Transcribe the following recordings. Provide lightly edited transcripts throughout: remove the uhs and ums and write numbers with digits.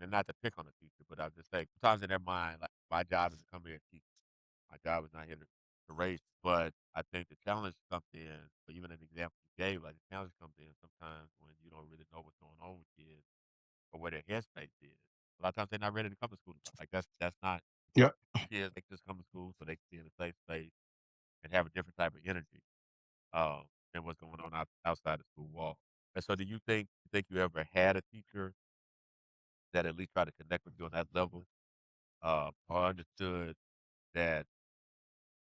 and not to pick on a teacher, but I'll just say sometimes in their mind, like my job is to come here and teach. My job is not here to raise. But I think the challenge comes in, or even an example you gave, like the challenge comes in sometimes when you don't really know what's going on with kids or where their headspace is. A lot of times they're not ready to come to school. Like that's not Yep. kids. They just come to school so they can be in a safe space and have a different type of energy than what's going on outside the school wall. And so, do you think you ever had a teacher that at least tried to connect with you on that level, or understood that,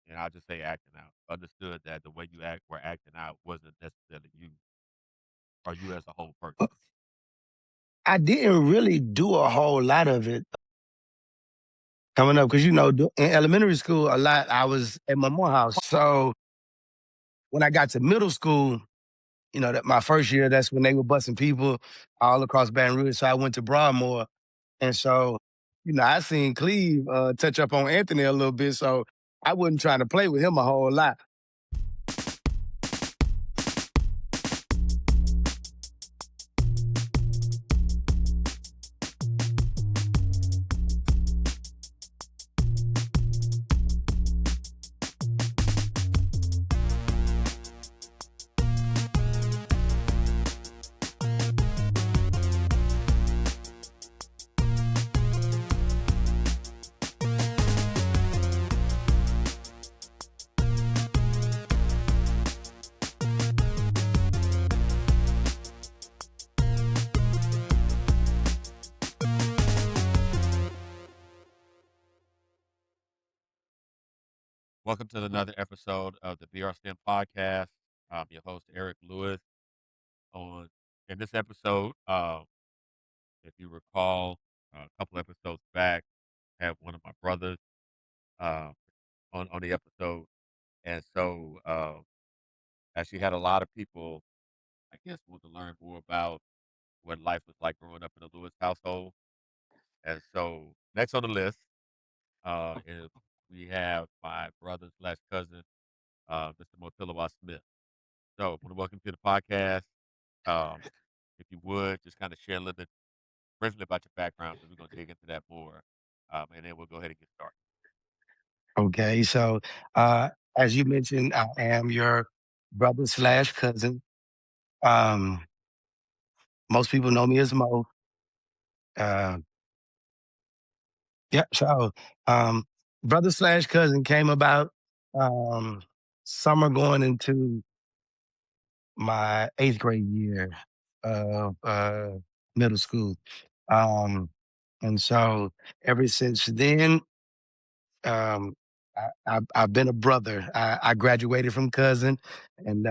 and I'll just say acting out, understood that the way you were acting out wasn't necessarily you or you as a whole person? I didn't really do a whole lot of it coming up because, in elementary school, a lot I was at my mom house. So when I got to middle school, that my first year, that's when they were busting people all across Baton Rouge. So I went to Broadmoor. And so, I seen Cleve touch up on Anthony a little bit. So I wasn't trying to play with him a whole lot. Welcome to another episode of the BRSTEM Podcast. I'm your host, Eric Lewis. On In this episode, if you recall, a couple episodes back, I had one of my brothers uh, on the episode, and so actually had a lot of people, I guess, want to learn more about what life was like growing up in a Lewis household. And so next on the list is we have my brother slash cousin, Mr. Motelewa Smith. So I want to welcome you to the podcast. Um, if you would, just kind of share a little bit briefly about your background, and we're going to dig into that more. And then we'll go ahead and get started. Okay. So, as you mentioned, I am your brother slash cousin. Um, Most people know me as Mo. Uh, yeah. So, um, brother slash cousin came about um, summer going into my eighth grade year of middle school. Um, and so ever since then, um, I've been a brother. I graduated from cousin and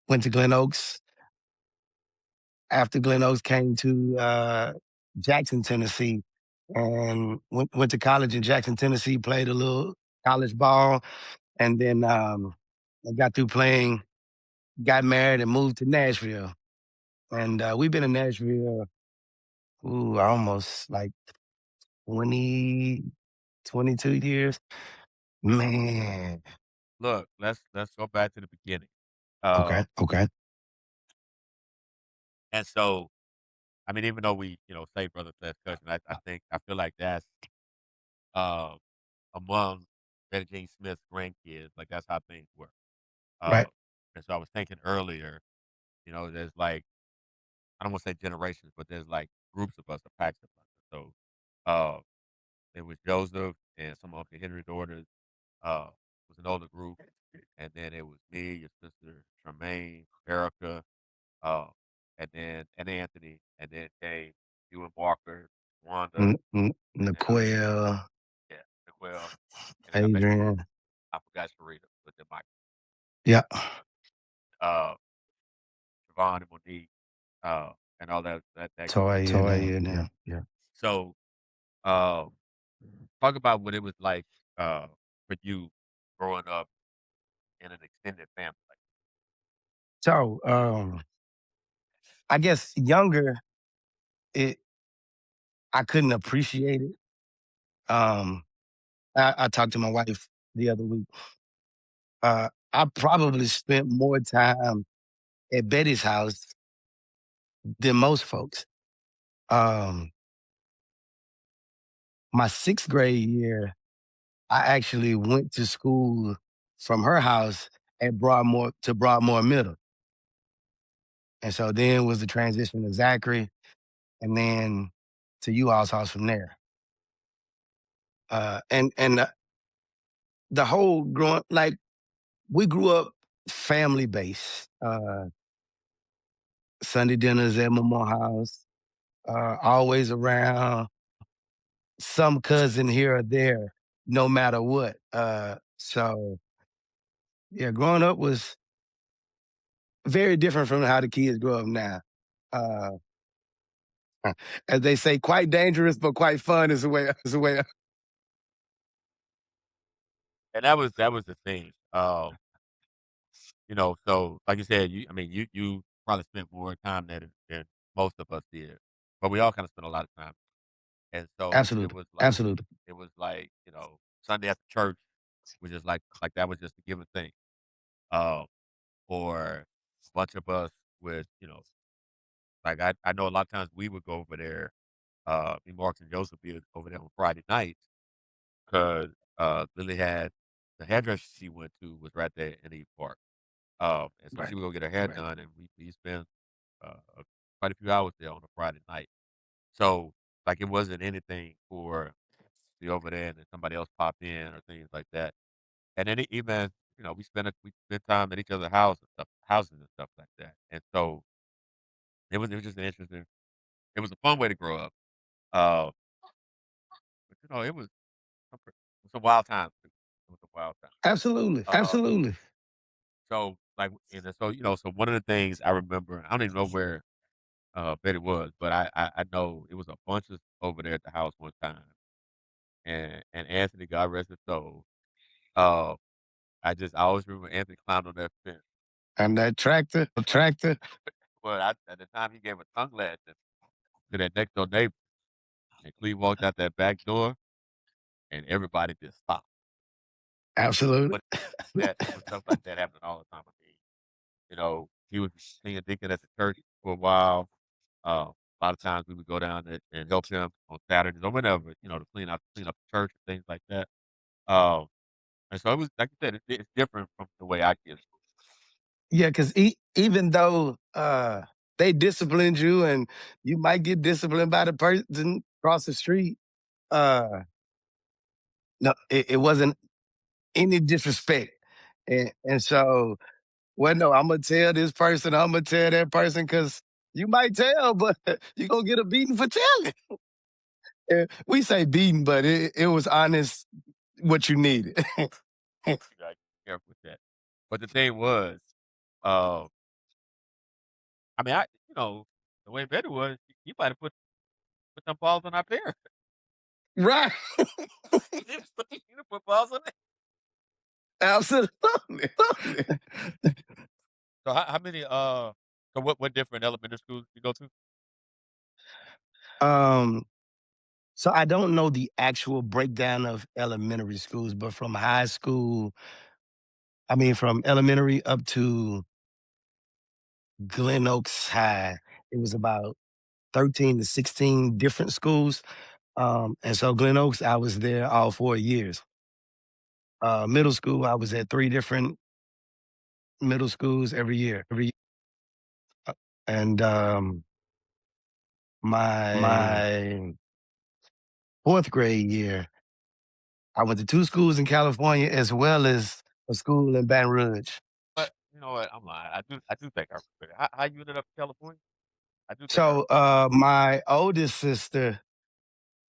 went to Glen Oaks. After Glen Oaks, came to Jackson, Tennessee, and went to college in Jackson, Tennessee. Played a little college ball, and then I got through playing, got married, and moved to Nashville. And we've been in Nashville, almost like 20, 22 years. Man. Look, let's go back to the beginning. Okay. Okay. And so, I mean, even though we, say brother slash cousin, I feel like that's uh, among Betty Jean Smith's grandkids. Like that's how things work. Uh, Right. and so I was thinking earlier, there's like I don't want to say generations, but there's like groups of us, a packs of us. So uh, it was Joseph and some of Uncle Henry's daughters. Was an older group, and then it was me, your sister Tremaine, Erica, uh, and Anthony, and then came you and Walker, Wanda, and Naquel, yeah, Nicole, and then I met Adrian. I forgot Sharita, but then Mike, Yeah. uh, Javon and Monique, and all that group. Toya and them. Yeah. Yeah. Yeah. So, um, talk about what it was like for you growing up in an extended family. So I guess younger, it I couldn't appreciate it. Um, I talked to my wife the other week. I probably spent more time at Betty's house than most folks. Um, my 6th grade year, I actually went to school from her house at Broadmoor Middle. And so then was the transition to Zachary and then to you all's house from there. And the whole growing like we grew up family based. Sunday dinners at Mama house, always around some cousin here or there, no matter what. So yeah, growing up was very different from how the kids grow up now. Uh, as they say, quite dangerous but quite fun is the way. Is the way. And that was the thing. So like you said, I mean, you probably spent more time there than most of us did, but we all kind of spent a lot of time. And so Absolutely, absolutely. it was like Sunday after church was just like that was just a given thing. Um, or a bunch of us with like I know a lot of times we would go over there. Me, Marks, and Joseph be over there on Friday nights because Lily had the hairdresser she went to was right there in Eve Park. And so Right, she would go get her hair right. done, and we spent uh, quite a few hours there on a Friday night. So like it wasn't anything for to be over there and then somebody else pop in or things like that. And then even we spent time at each other's houses and stuff like that. And so it was just an interesting. It was a fun way to grow up. Uh, but it was a wild time. It was a wild time. Absolutely, Uh, absolutely. so like and then so one of the things I remember, I don't even know where Betty was, but I know it was a bunch of over there at the house one time, and Anthony, God rest his soul. Uh, I always remember Anthony climbed on that fence, And that tractor. but at the time he gave a tongue lashing to that next door neighbor, and Cleve walked out that back door, and everybody just stopped. Absolutely. But that it was stuff like that happening all the time. I mean, he was senior deacon at the church for a while. A lot of times we would go down there and help him on Saturdays or whenever, to clean up the church and things like that. Um, and so it was like you said, it's different from the way I get it. Yeah, because even though they disciplined you and you might get disciplined by the person across the street, uh, no, it wasn't any disrespect. And so, well, no, I'm gonna tell this person, I'm gonna tell that person, because you might tell, but you're gonna get a beating for telling. And we say beating, but it was honest what you needed. You gotta be careful with that. But the thing was, uh, I mean, the way Betty was, he might have put some balls on our parents. Right. He done put balls on that. Absolutely. So how many? So what different elementary schools did you go to? um, so I don't know the actual breakdown of elementary schools, but from high school, I mean, from elementary up to Glen Oaks High, it was about 13 to 16 different schools. And so Glen Oaks, I was there all 4 years. Middle school, I was at 3 different middle schools every year. And my 4th grade year, I went to 2 schools in California as well as a school in Baton Rouge. But you know what? I'm lying. I do think I remember it. How you ended up in California? I do think I So remember. my oldest sister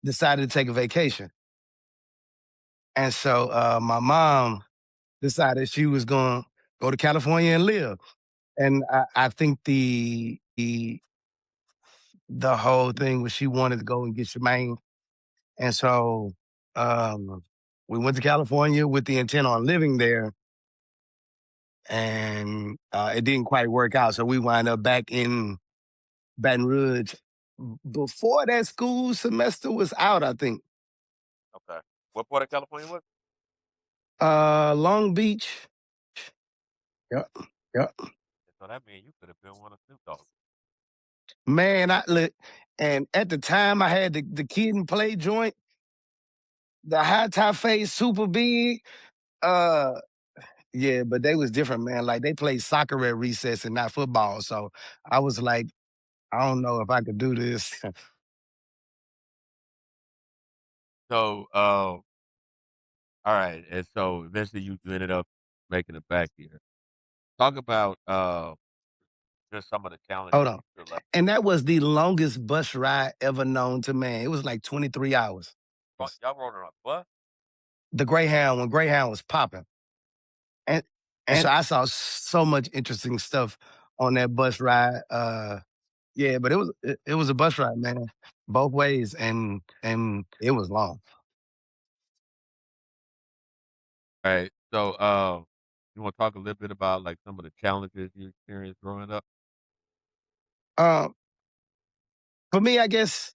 decided to take a vacation. And so my mom decided she was going to go to California and live. And I think the whole thing was she wanted to go and get Shemaine. And so um, we went to California with the intent on living there. And it didn't quite work out. So we wound up back in Baton Rouge before that school semester was out, I think. Okay. What part of California was it? Long Beach. Yep. Yep. So that means you could have been one of Snoop Dogg. Man, I look, and at the time I had the kid and play joint, the high top face super big. Uh yeah, but they was different, man. Like they played soccer at recess and not football. So I was like, I don't know if I could do this. So, all right, and so eventually you ended up making it back here. Talk about, just some of the challenges Hold you on. feel like And that was the longest bus ride ever known to man. It was like 23 hours. y'all rode on a bus? The Greyhound, when Greyhound was popping. And and so I saw so much interesting stuff on that bus ride. Yeah, but it was a bus ride, man, both ways, and it was long. Right. So, you wanna talk a little bit about, like, some of the challenges you experienced growing up? Um, for me, I guess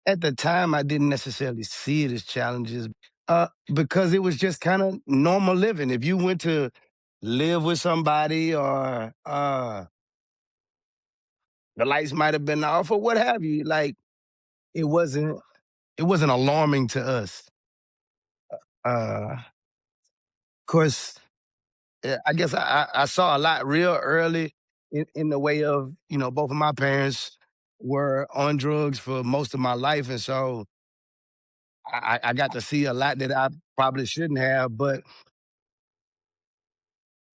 at the time I didn't necessarily see it as challenges, because it was just kind of normal living. If you went to live with somebody or the lights might have been off or what have you, like it wasn't it wasn't alarming to us. Of course, I guess I saw a lot real early in the way of, both of my parents were on drugs for most of my life. And so I got to see a lot that I probably shouldn't have. But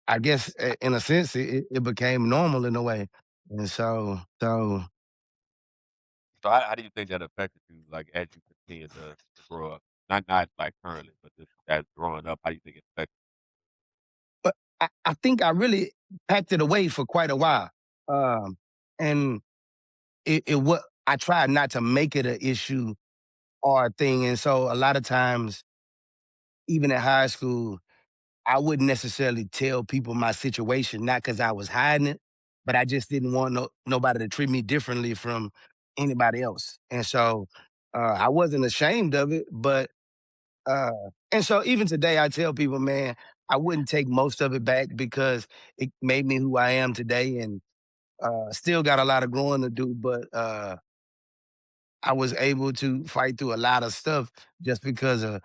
I guess in a sense, it became normal in a way. And so So how do you think that affected you, like, as you continue to grow up? Not, like, currently, but just as growing up, how do you think it affected but I think I really packed it away for quite a while. Um, and what I tried not to make it an issue or a thing. And so a lot of times, even in high school, I wouldn't necessarily tell people my situation, not because I was hiding it, but I just didn't want nobody to treat me differently from anybody else. And so I wasn't ashamed of it, but uh, and so even today, I tell people, man, I wouldn't take most of it back because it made me who I am today, and still got a lot of growing to do. But I was able to fight through a lot of stuff just because of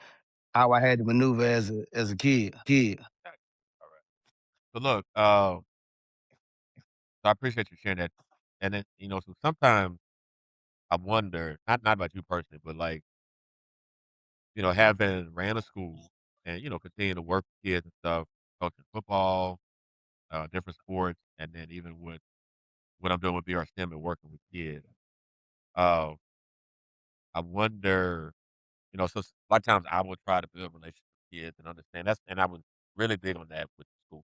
how I had to maneuver as a kid. that? Alright. So look, so I appreciate you sharing that. And then, so sometimes I wonder, not about you personally, but, like, having ran a school and, continue to work with kids and stuff, coaching football, different sports, and then even with what I'm doing with BRSTEM and working with kids. Uh, I wonder, so a lot of times I would try to build relationships with kids and understand and I was really big on that with school.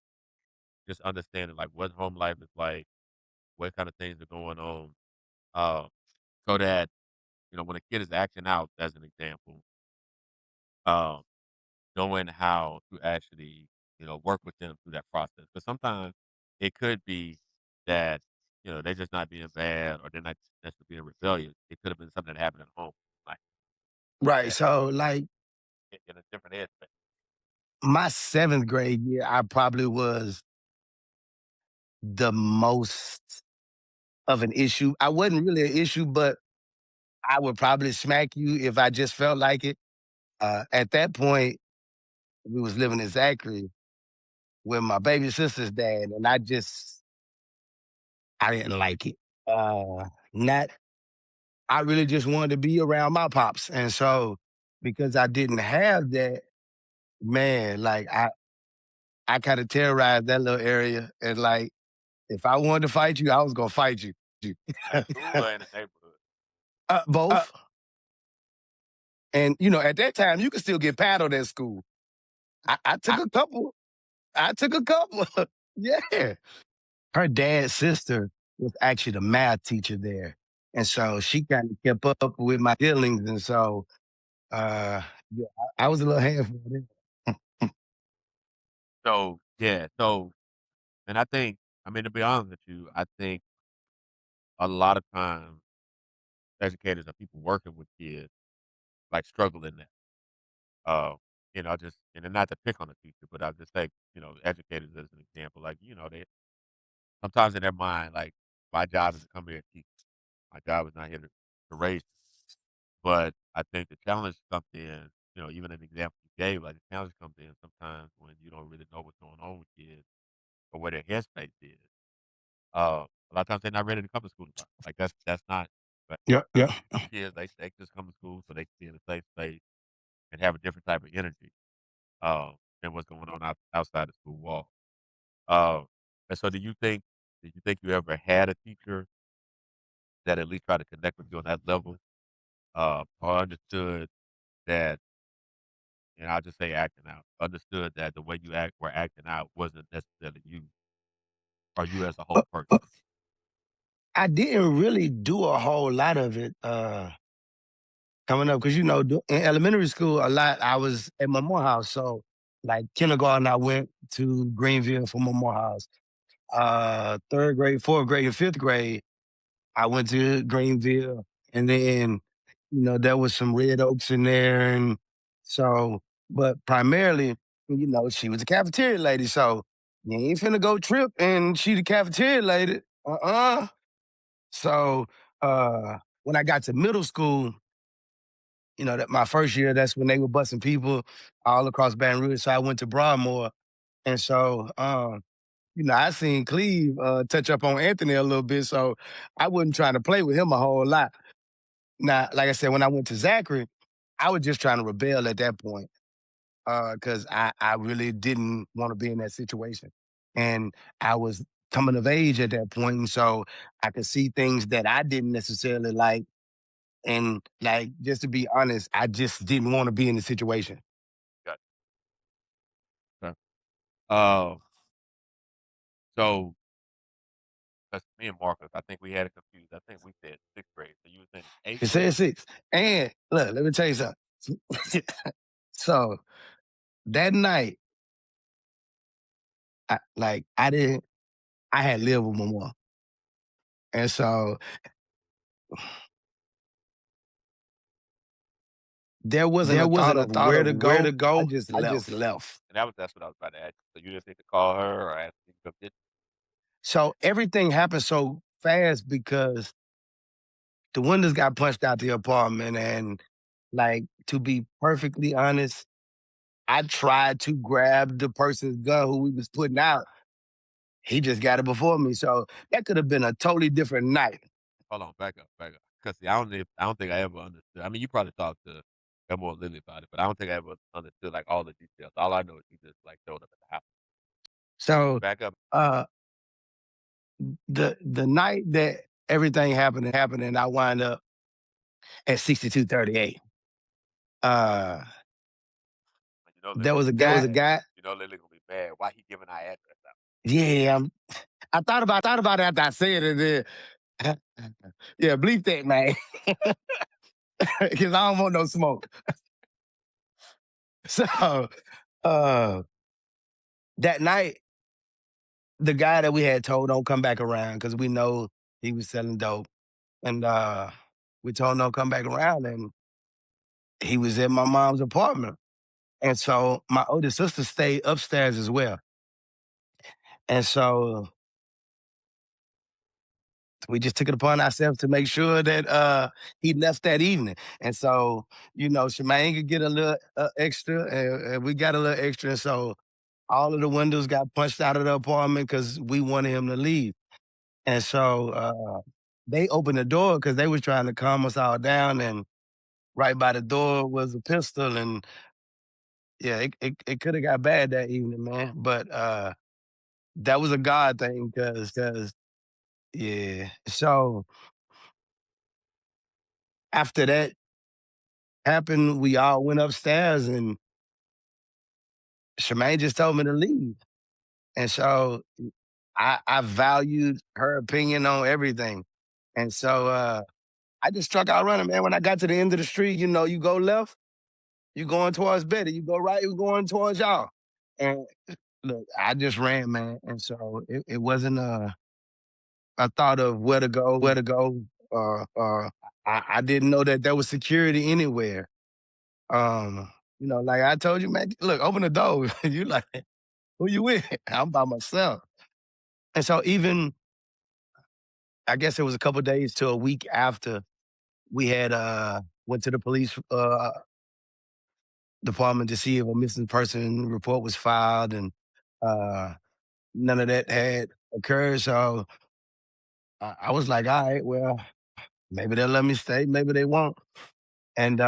Just understanding like what home life is like, what kind of things are going on. Uh, so that, when a kid is acting out, as an example, um, knowing how to actually, work with them through that process. But sometimes it could be that, they're just not being bad or they're not necessarily being rebellious. It could have been something that happened at home, like Right. that So like in a different aspect. my seventh grade year, I probably was the most of an issue. I wasn't really an issue, but I would probably smack you if I just felt like it. At that point, we was living in Zachary with my baby sister's dad, and I didn't like it. Not I really just wanted to be around my pops. And so because I didn't have that, man, like I kind of terrorized that little area. And like if I wanted to fight you, I was gonna fight you. At school or in the neighborhood. Both. And at that time you could still get paddled at school. I took a couple. I took a couple. Yeah. Her dad's sister was actually the math teacher there. And so she kind of kept up with my dealings. And so uh yeah, I was a little handful then. So yeah, so and I think, I mean, to be honest with you, I think a lot of times educators or people working with kids like struggle in that. Uh, just and then not to pick on the teacher, but I'll just take, educators as an example. Like, they sometimes in their mind, like my job is to come here and teach. My job is not here to raise. But I think the challenge comes in, even an example you gave, like the challenge comes in sometimes when you don't really know what's going on with kids or where their headspace is. A lot of times they're not ready to come to school to learn. Like that's not. But Yeah, yeah. some kids they just come to school so they can be in a safe space and have a different type of energy than what's going on outside the school wall. Uh, and so, did you think you ever had a teacher that at least tried to connect with you on that level, or understood that, and I'll just say acting out, understood that the way you were acting out wasn't necessarily you or you as a Uh, whole person? uh, I didn't really do a whole lot of it coming up because in elementary school a lot I was at my mom house. So like kindergarten, I went to Greenville for my mom house. Third grade, fourth grade, and fifth grade, I went to Greenville, and then there was some red oaks in there, and so but primarily, she was a cafeteria lady, so you ain't finna go trip and she the cafeteria lady. So when I got to middle school, that my first year, that's when they were busting people all across Baton Rouge. So I went to Broadmoor, and so I seen Cleve touch up on Anthony a little bit, so I wasn't trying to play with him a whole lot. Now, like I said, when I went to Zachary, I was just trying to rebel at that point because I really didn't want to be in that situation. And I was coming of age at that point, and so I could see things that I didn't necessarily like. And like, just to be honest, I just didn't want to be in the situation. Got okay. Uh, so that's me and Marcus. I think we had it confused. I think we said sixth grade, so you was in eighth It grade. said six. And look, let me tell you something. So that night, I didn't. I had lived with my mom, and so there wasn't There a thought wasn't a of thought where of to where to go. I go. just I just left. left. And that's what I was about to ask you. So you just need to call her or ask her to come get So everything happened so fast because the windows got punched out the apartment, and like to be perfectly honest, I tried to grab the person's gun who we was putting out. He just got it before me, so that could have been a totally different night. Hold on, back up. Because I don't think I ever understood. I mean, you probably talked to Elmo and Lily about it, but I don't think I ever understood like all the details. All I know is you just like showed up at the house. So Back up. uh the night that everything happened, and I wind up at 6238. Uh You know, there Lily was a gonna be guy. mad. You know, Lily gonna be mad. Why he giving our address out? Yeah, I thought about it after I said it. Then, yeah, bleep that, man, because I don't want no smoke. So uh, that night, the guy that we had told don't come back around because we know he was selling dope, and we told him don't come back around, and he was at my mom's apartment, and so my older sister stayed upstairs as well, and so we just took it upon ourselves to make sure that he left that evening. And so, Shemaine could get a little extra, and we got a little extra. And so all of the windows got punched out of the apartment because we wanted him to leave. And so they opened the door because they was trying to calm us all down. And right by the door was a pistol. And yeah, it could have got bad that evening, man. But that was a God thing because, yeah. So after that happened, we all went upstairs and Shemaine just told me to leave. And so I valued her opinion on everything. And so I just struck out running, man. When I got to the end of the street, you go left, you going towards Betty. You go right, you going towards y'all. And look, I just ran, man. And so it wasn't a thought of where to go. Where to go? I didn't know that there was security anywhere. Like I told you, man, look, open the door. You like, who you with? I'm by myself. And so even I guess it was a couple days to a week after we had went to the police department to see if a missing person report was filed, and uh, none of that had occurred. So I was like, all right, well, maybe they'll let me stay, maybe they won't. And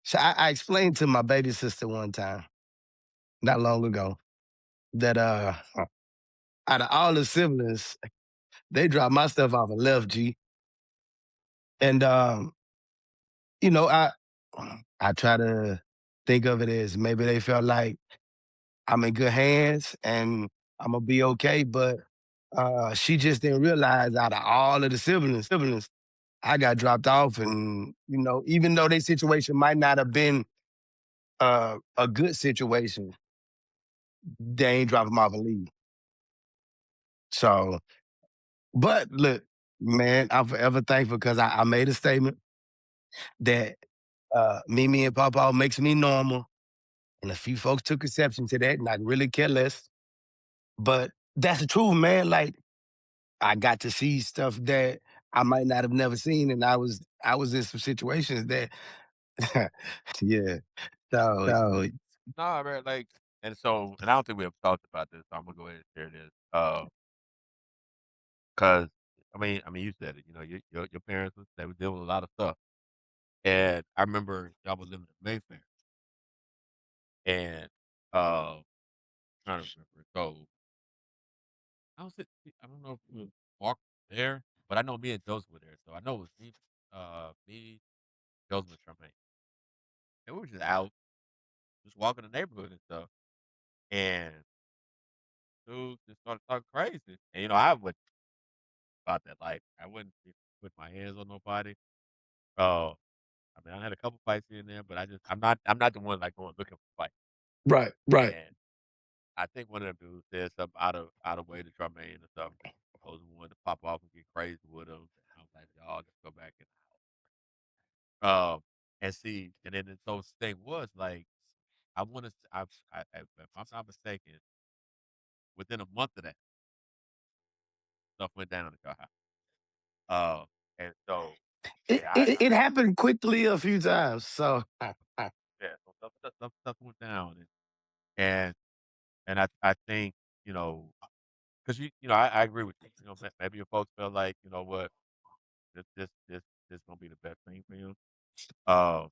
so I explained to my baby sister one time, not long ago, that out of all the siblings, they dropped my stuff off and left, G. And you know, I try to think of it as maybe they felt like I'm in good hands and I'm gonna be okay. But she just didn't realize out of all of the siblings, I got dropped off, and even though their situation might not have been a good situation, they ain't drop them off and leave. So, but look, man, I'm forever thankful because I made a statement that Mimi and Papa makes me normal. And a few folks took exception to that, and I really care less. But that's the truth, man. Like I got to see stuff that I might not have never seen, and I was in some situations that, yeah. So So no, man, like, and I don't think we have talked about this. So I'm gonna go ahead and share this. Cause I mean, you said it. You know, your parents they were dealing with a lot of stuff, and I remember y'all was living in Mayfair, and trying to remember. So I was I don't know if we walked there, but I know me and Joseph were there. So I know it was me, Joseph, and Charmaine. And we were just out, just walking the neighborhood and stuff. And dude just started talking crazy. And I would about that life. I wouldn't put my hands on nobody. Uh, I mean, I had a couple fights here and there, but I'm not the one like going looking for fights. right, right, And I think one of them dudes said something out of way to Charmaine and stuff. Those wanted to pop off and get crazy with him. And I was like, y'all just go back in the house. And see, and then so the thing was like, I want to, if I'm not mistaken, within a month of that, stuff went down at your house. Uh, and so, it, yeah, it, it happened quickly a few times. So yeah, so stuff went down, and I think you know, because I agree with you. Maybe your folks felt like what this gonna be the best thing for him. Uh,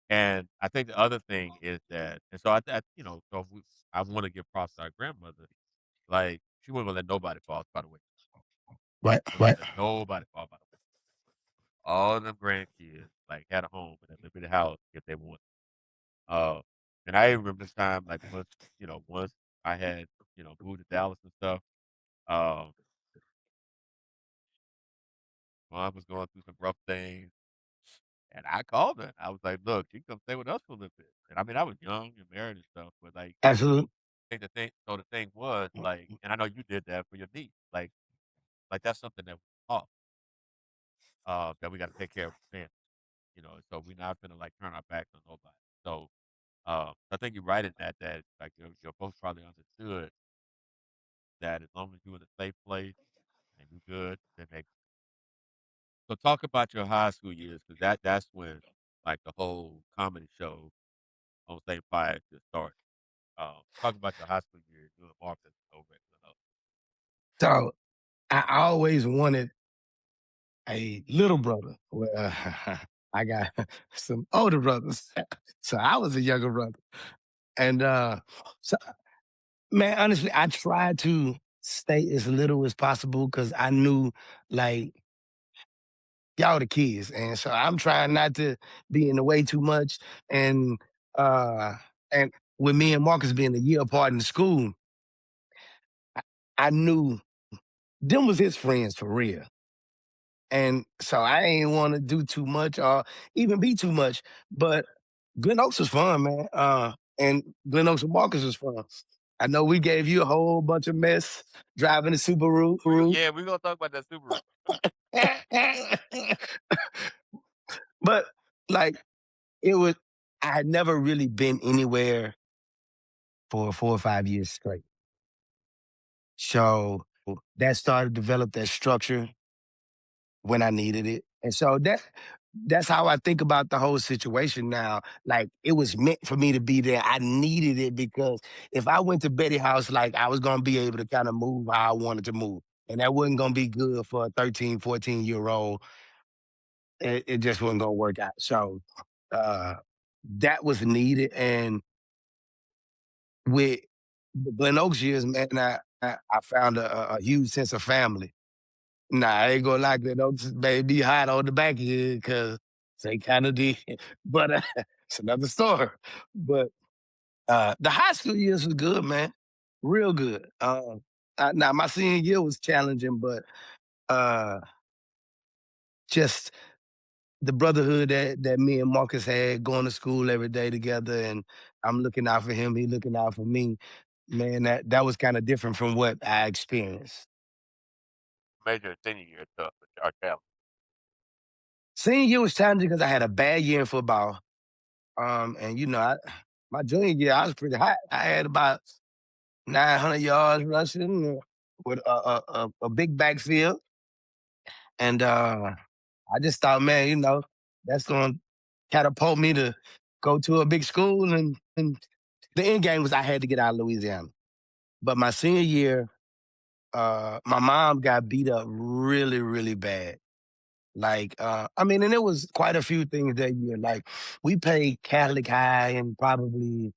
and I think the other thing is that, and so I want to give props to our grandmother. Like she wasn't gonna let nobody fall by the way. right, She wasn't right. gonna let nobody fall by the way. All of them grandkids like had a home and lived in the house if they wanted. Uh, and I remember this time like once I had moved to Dallas and stuff. Um, Mom was going through some rough things, and I called her. I was like, "Look, you can come stay with us for a little bit." And I mean, I was young and married and stuff, but like, Absolutely. I think the thing was like, and I know you did that for your niece, like that's something that we taught, that we got to take care of our family, so we're not gonna like turn our backs on nobody. So, I think you're right in that like your folks probably understood that as long as you're in a safe place and you're good, then they. So talk about your high school years, because that's when like the whole comedy show on St. Pius just started. Talk about your high school years doing Marcus over at the So I always wanted a little brother. Well, I got some older brothers, so I was a younger brother. And so, man, honestly, I tried to stay as little as possible because I knew, like, y'all the kids, and so I'm trying not to be in the way too much. And uh, and with me and Marcus being a year apart in school, I knew them was his friends for real. And so I ain't want to do too much or even be too much. But Glen Oaks was fun, man. And Glen Oaks and Marcus was fun. I know we gave you a whole bunch of mess driving the Subaru. Yeah, we're gonna talk about that Subaru. But like it was, I had never really been anywhere for 4 or 5 years straight. So that started to develop that structure when I needed it. And so that's how I think about the whole situation now. Like it was meant for me to be there. I needed it because if I went to Betty House, like I was gonna be able to kind of move how I wanted to move. And that wasn't gonna be good for a 13, 14-year-old. It just wasn't gonna work out. So uh that was needed. And with the Glen Oaks years, man, I found a huge sense of family. Nah, I ain't gonna lie, Glen Oaks made me hot on the back end because they kind of did. But it's another story. But the high school years was good, man. Real good. Now, my senior year was challenging, but uh, just the brotherhood that me and Marcus had going to school every day together, and I'm looking out for him, he looking out for me. Man, that was kind of different from what I experienced. Made your senior year tough, but our challenge. Senior year was challenging because I had a bad year in football. And my junior year, I was pretty hot. I had about 900 yards rushing with a big backfield. And I just thought, man, that's going to catapult me to go to a big school. And the end game was I had to get out of Louisiana. But my senior year, my mom got beat up really, really bad. Like, and it was quite a few things that year. Like, we played Catholic High in probably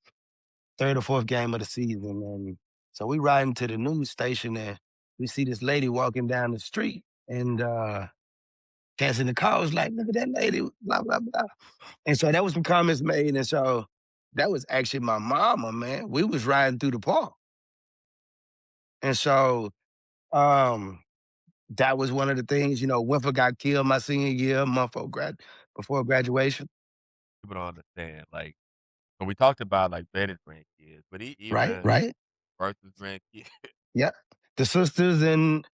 third or fourth game of the season. And so we riding to the news station and we see this lady walking down the street and cats in the car was like, look at that lady, blah, blah, blah. And so that was some comments made. And so that was actually my mama, man. We was riding through the park. And so um that was one of the things, Winfrey got killed my senior year, a month before graduation. People don't understand, like, when we talked about, like, Betty's grandkids, but Right, even right. Bertha's grandkids, Yeah. The sisters and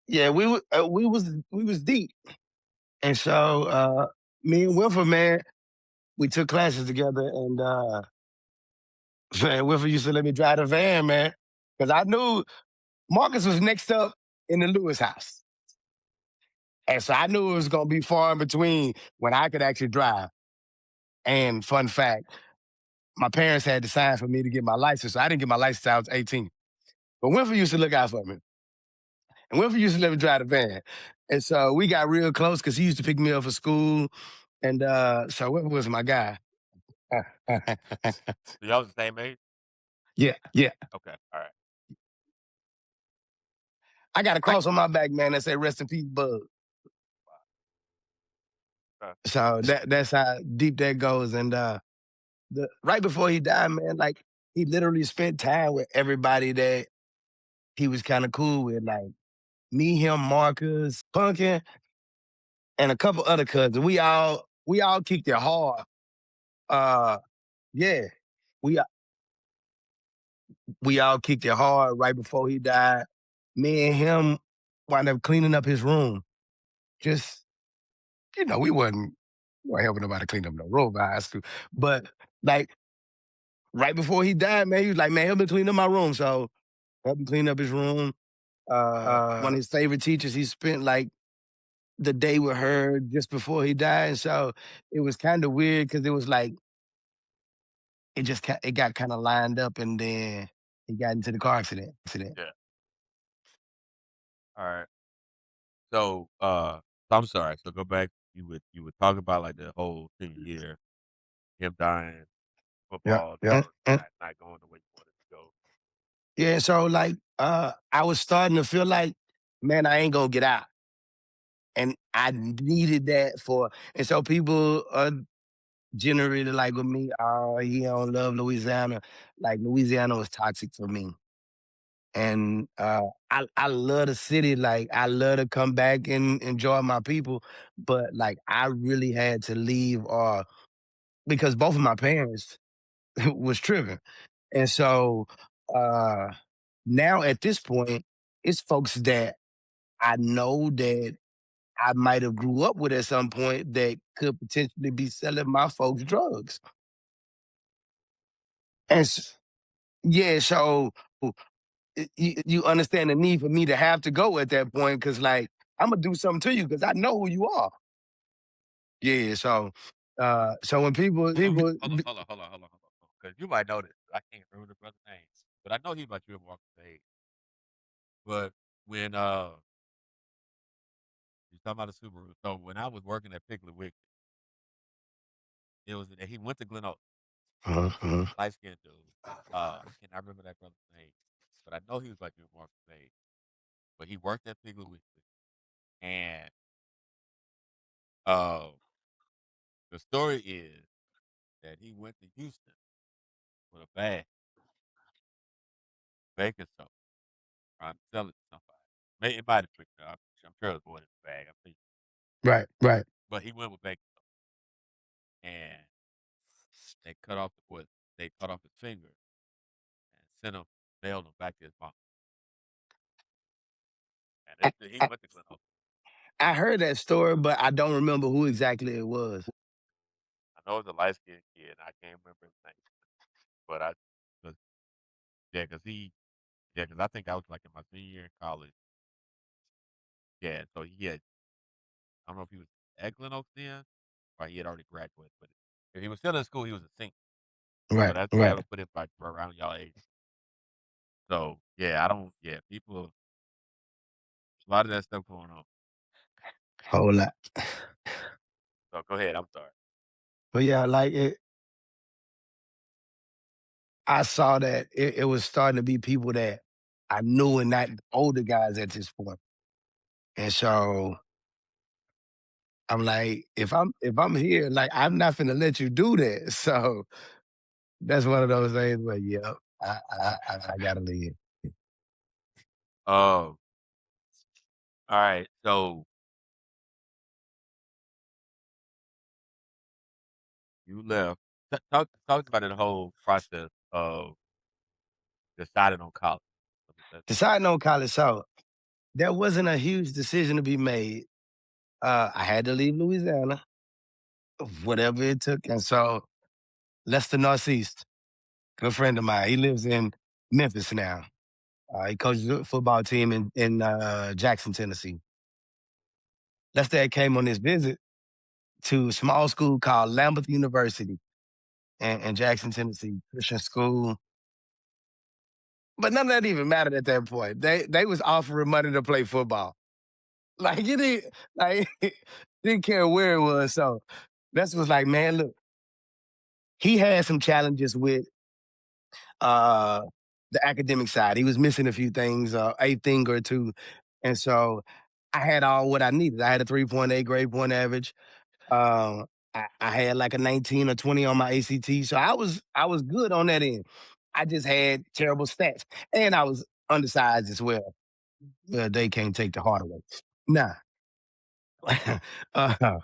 yeah, we was deep. And so me and Winfrey, man, we took classes together and man, Winfrey used to let me drive the van, man. Cause I knew Marcus was next up in the Lewis house. And so I knew it was gonna be far in between when I could actually drive. And fun fact, my parents had to sign for me to get my license. So I didn't get my license till I was 18. But Winfrey used to look out for me. And Winfrey used to let me drive the van. And so we got real close because he used to pick me up for school. And so Winfrey was my guy. so y'all was the same age? Yeah, yeah. Okay, alright. I got a cross on my back, man, that say rest in peace, Bug. Okay. So that's how deep that goes. And right before he died, man, like he literally spent time with everybody that he was kind of cool with. Like me, him, Marcus, Punkin, and a couple other cousins. We all kicked it hard. Uh yeah. We we all kicked it hard right before he died. Me and him wound up cleaning up his room. Just, we weren't helping nobody clean up no room by high school. But like right before he died, man, he was like, man, help me clean up my room. So help him clean up his room. One of his favorite teachers, he spent like the day with her just before he died. And so it was kind of weird because it was like it got kind of lined up and then he got into the car accident. Yeah, alright. So I'm sorry, so go back, you would talk about, like, the whole senior year, him dying, Yeah, football, yeah. not going the way you wanted to go. Yeah, so like I was starting to feel like, man, I ain't gonna get out. And I needed that and so people are generally like with me, oh, he don't love Louisiana. Like Louisiana was toxic for me. And I love the city. Like I love to come back and enjoy my people. But like I really had to leave because both of my parents was tripping. And so uh now at this point, it's folks that I know that I might have grew up with at some point that could potentially be selling my folks drugs. And yeah, so you understand the need for me to have to go at that point because like I'm gonna do something to you because I know who you are. Yeah, so when people hold on, because you might know this. I can't remember the brother's name, but I know he about you walk the stage. But when you talking about the Subaru, so when I was working at Piggly Wiggly, it was he went to Glen Oaks, Mhm. light skinned dude. I cannot remember that brother's name, but I know he was about you walk the stage. But he worked at Piggly Wiggly, and uh, the story is that he went to Houston with a bag, baking soda, trying to sell it to somebody. It might have been, I'm sure it was more than a bag. I'm thinking, Right, right. but he went with baking soda, and they cut off the boy. They cut off his finger and sent him, mailed him back to his mom. And I, he I, went to Glen Oaks. I heard that story, but I don't remember who exactly it was. I know it's a light skinned kid. I can't remember his name, but cause, yeah, cause I think I was like in my senior year in college. Yeah, so he had, I don't know if he was at Glen Oaks then, or he had already graduated, but if he was still in school, he was a senior. So Right, that right. would put him like around y'all age. So yeah, I don't. Yeah, people, a lot of that stuff going on. Whole lot. So go ahead. I'm sorry. But yeah, like I saw that it was starting to be people that I knew and not older guys at this point. And so I'm like, if I'm here, like I'm not gonna let you do that. So that's one of those things where, yeah, I gotta leave. Oh, all right. So you left. Talk about the whole process of deciding on college. Deciding on college, so there wasn't a huge decision to be made. I had to leave Louisiana, whatever it took. And so Lester Northeast, good friend of mine, he lives in Memphis now. He coaches a football team in Jackson, Tennessee. Lester came on this visit to a small school called Lambeth University in Jackson, Tennessee, Christian school. But none of that even mattered at that point. They was offering money to play football. Like it didn't like didn't care where it was. So Lester was like, man, look, he had some challenges with uh the academic side. He was missing a few things, a thing or two. And so I had all what I needed. I had a 3.8 grade point average. Um, I had like a 19 or 20 on my ACT. So I was good on that end. I just had terrible stats. And I was undersized as well. They can't take the heart away. Nah. uh,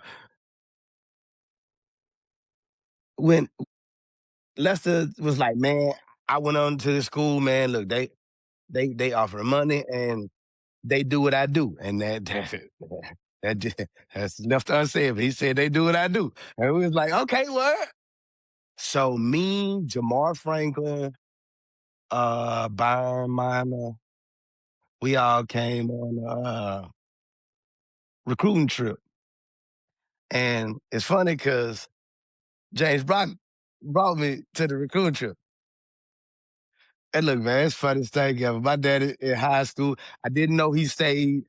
when Lester was like, man, I went on to the school, man. Look, they offer money and they do what I do. And that's left unsaid. But he said they do what I do. And we was like, okay, what? So me, Jamar Franklin, Byron Miner, we all came on a recruiting trip. And it's funny because James Brock brought me to the recruiting trip. And look, man, it's funny thing ever. My dad in high school, I didn't know he stayed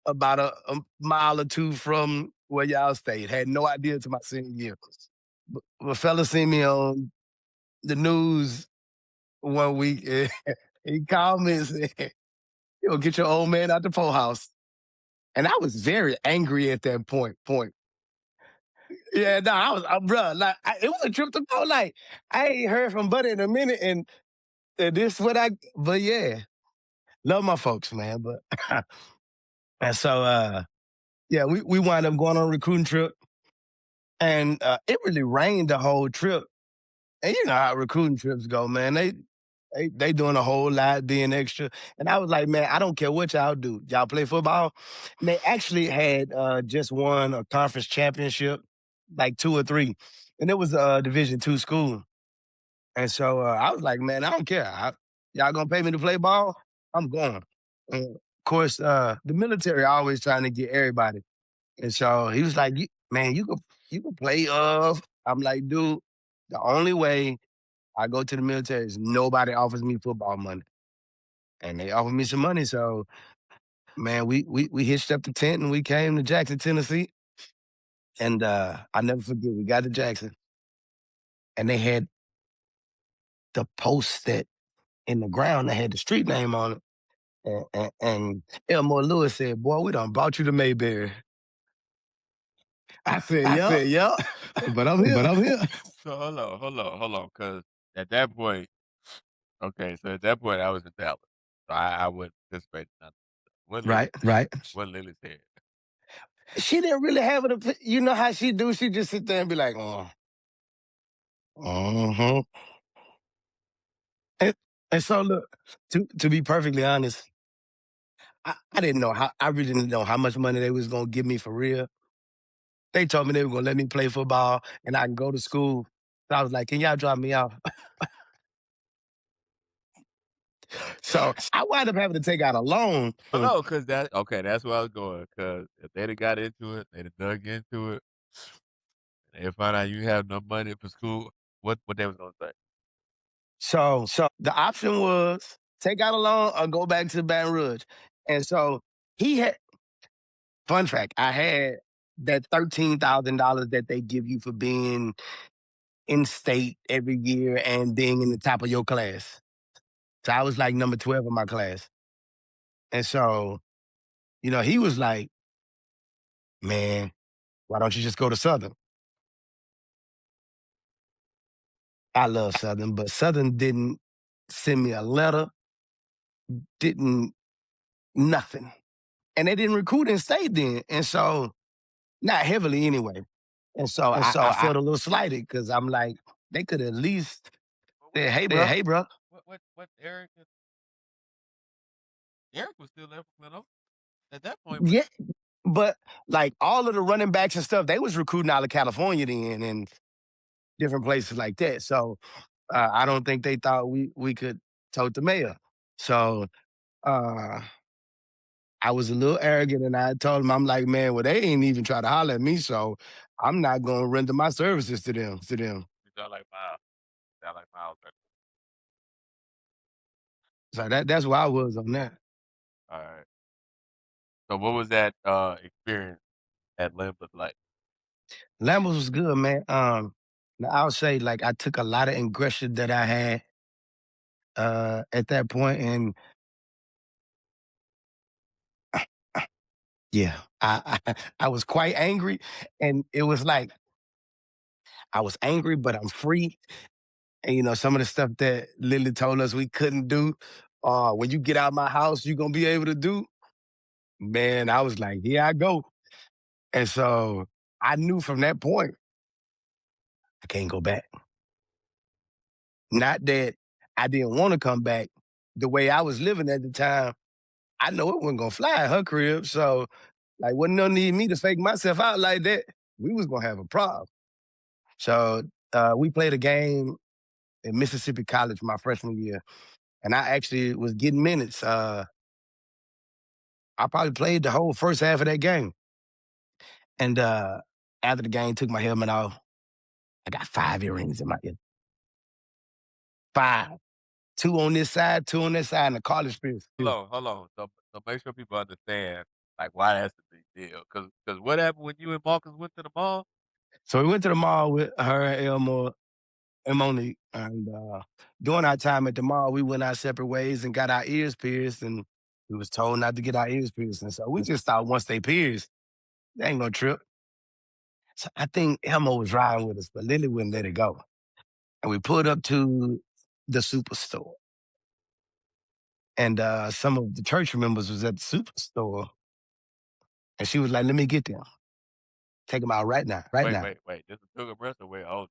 about a mile or two from where y'all stayed. Had no idea until my senior year. But fella seen me on the news one week. And he called me and said, "You gonna get your old man out the poorhouse." And I was very angry at that point. Yeah, no, bruh, like, it was a trip to go. Like, I ain't heard from Buddy in a minute, and this what but yeah, love my folks, man. But, and so, yeah, we wind up going on a recruiting trip, and it really rained the whole trip. And you know how recruiting trips go, man. They doing a whole lot, being extra. And I was like, man, I don't care what y'all do. Y'all play football. And they actually had just won a conference championship, like two or three, and it was a Division II school. And so I was like, man, I don't care. Y'all gonna pay me to play ball? I'm going. And of course, the military always trying to get everybody. And so he was like, man, you could play of. I'm like, dude, the only way I go to the military is nobody offers me football money. And they offered me some money. So man, we hitched up the tent and we came to Jackson, Tennessee. And I never forget, we got to Jackson and they had the post that in the ground that had the street name on it. And Elmore Lewis said, boy, we done brought you to Mayberry. I said, I yep, said, "Yep, but I'm here. but I'm here." So hold on, because at that point, okay, so at that point I was in Dallas, so I wouldn't participate in nothing. What Lily Right. right. What Lily said. She didn't really have it. You know how she do? She just sit there and be like, oh, uh-huh. And, and so look, to be perfectly honest, I didn't know I really didn't know how much money they was gonna give me for real. They told me they were gonna let me play football and I can go to school. So I was like, can y'all drop me off? So I wound up having to take out a loan. Oh, no, because that's where I was going. Because if they'd have got into it, they'd have dug into it, and they found out you have no money for school, what they was gonna say? So the option was take out a loan or go back to Baton Rouge. And so he had, fun fact, I had that $13,000 that they give you for being in state every year and being in the top of your class. So I was like number 12 in my class. And so, he was like, man, why don't you just go to Southern? I love Southern, but Southern didn't send me a letter, didn't nothing. And they didn't recruit in state then. And so, not heavily anyway. And so And so I I felt a little slighted because I'm like, they could at least But say, hey, said, bro. "Hey, bro." What Eric was still there for Glen at that point, Yeah. But like all of the running backs and stuff, they was recruiting out of California then and different places like that. So I don't think they thought we could tote the mayor. So uh, I was a little arrogant and I told them, I'm like, man, well, they ain't even try to holler at me. So I'm not going to render my services to them. you sound like Miles. So that's where I was on that. Alright. So what was that, experience at Lambeth like? Lambos was good, man. Now I'll say like I took a lot of aggression that I had at that point, and yeah, I was quite angry, and it was like I was angry, but I'm free. And some of the stuff that Lily told us we couldn't do, when you get out my house, you're gonna be able to do. Man, I was like, here I go. And so I knew from that point I can't go back. Not that I didn't want to come back. The way I was living at the time, I know it wasn't gonna fly at her crib. So like wasn't no need me to fake myself out like that. We was gonna have a problem. So we played a game in Mississippi College my freshman year. And I actually was getting minutes. I probably played the whole first half of that game. And after the game, took my helmet off. I got 5 earrings in my ear. 5. 2 on this side, 2 on that side, and the college piece. Hold on. So make sure people understand, like, why that's a big deal. Cause what happened when you and Marcus went to the mall? So we went to the mall with her and Elmore and Monique. And during our time at the mall, we went our separate ways and got our ears pierced. And we was told not to get our ears pierced. And so we just thought once they pierced, they ain't gonna trip. So I think Elmo was riding with us, but Lily wouldn't let it go. And we pulled up to the superstore. And some of the church members was at the superstore. And she was like, let me get them. Take them out right now, right now. Wait. This is Pilgrim Rest or wait, oh,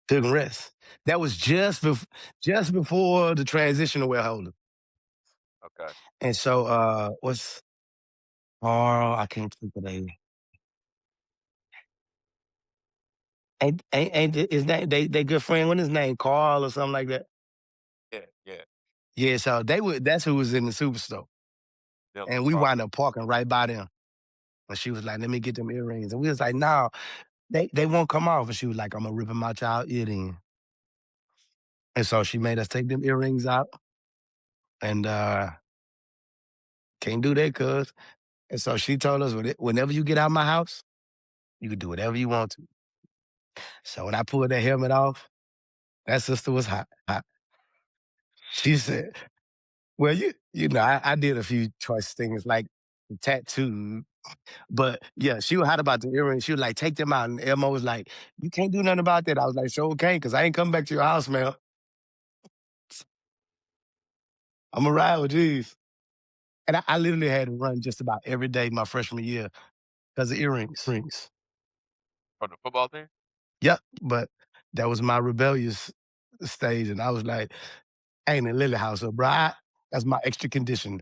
Took them rest. That was just before the transition to well okay. And so what's Carl? I can't think of the name. Ain't his name, they good friend, what his name? Carl or something like that. Yeah. Yeah, so that's who was in the superstore. Them And we across. wound up parking right by them. And she was like, let me get them earrings. And we was like, no, they won't come off. And she was like, I'm gonna rip them out y'all ear then. And so she made us take them earrings out and can't do that, cuz. And so she told us, whenever you get out of my house, you can do whatever you want to. So when I pulled that helmet off, that sister was hot, hot. She said, well, I did a few choice things like tattoo, but yeah, she was hot about the earrings. She was like, take them out. And Elmo was like, you can't do nothing about that. I was like, sure, okay, because I ain't coming back to your house, man. I'm gonna ride with these. And I literally had to run just about every day my freshman year because of earrings. Rings. From the football team? Yep. But that was my rebellious stage. And I was like, I ain't in Lily House, so bro, that's my extra condition.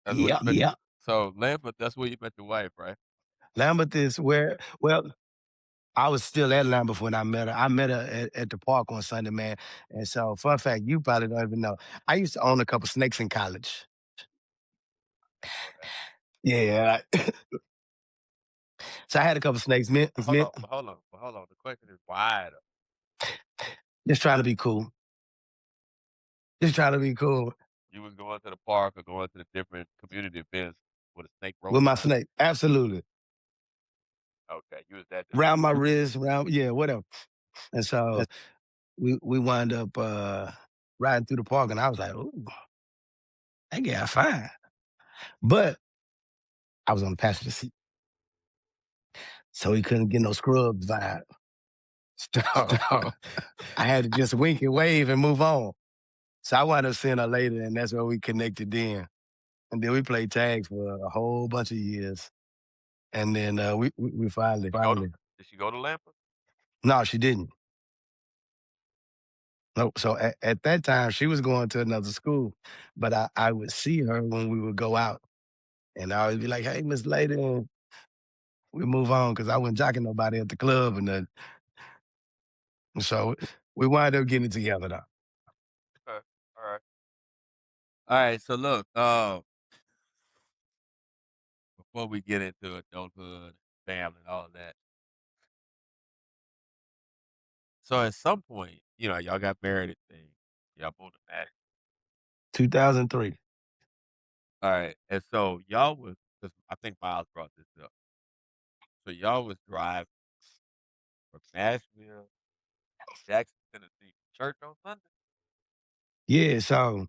That's where Yeah. you met. Yeah. So Lambert, that's where you met your wife, right? Lambeth is where, well, I was still at Lambeth when I met her. I met her at the park on Sunday, man. And so, fun fact, you probably don't even know. I used to own a couple snakes in college. Know that. Yeah. So I had a couple snakes, man. Hold on. The question is why though? Just trying to be cool. Just trying to be cool You was going to the park or going to the different community events with a snake with roped my around. snake. Absolutely. Okay, you was that dude. Round my wrist, yeah, whatever. And so we wind up riding through the park, and I was like, "Ooh, that guy fine." But I was on the passenger seat, so he couldn't get no scrubs vibe. So I had to just wink and wave and move on. So I wound up seeing her later, and that's where we connected then. And then we played tags for a whole bunch of years. And then we finally, Did she go to finally. did she go to Lambert? No, she didn't. Nope. So at that time, she was going to another school, but I would see her when we would go out, and I would be like, "Hey, Miss Lady," and we move on because I wasn't jocking nobody at the club, and so we wind up getting together though. Okay. All right. All right. So look, before we get into adulthood, family, and all of that. So at some point, y'all got married and things. Y'all moved to Nashville. 2003. All right. And so y'all was, 'cause I think Miles brought this up. So y'all was driving from Nashville to Jackson, Tennessee for church on Sunday? Yeah. So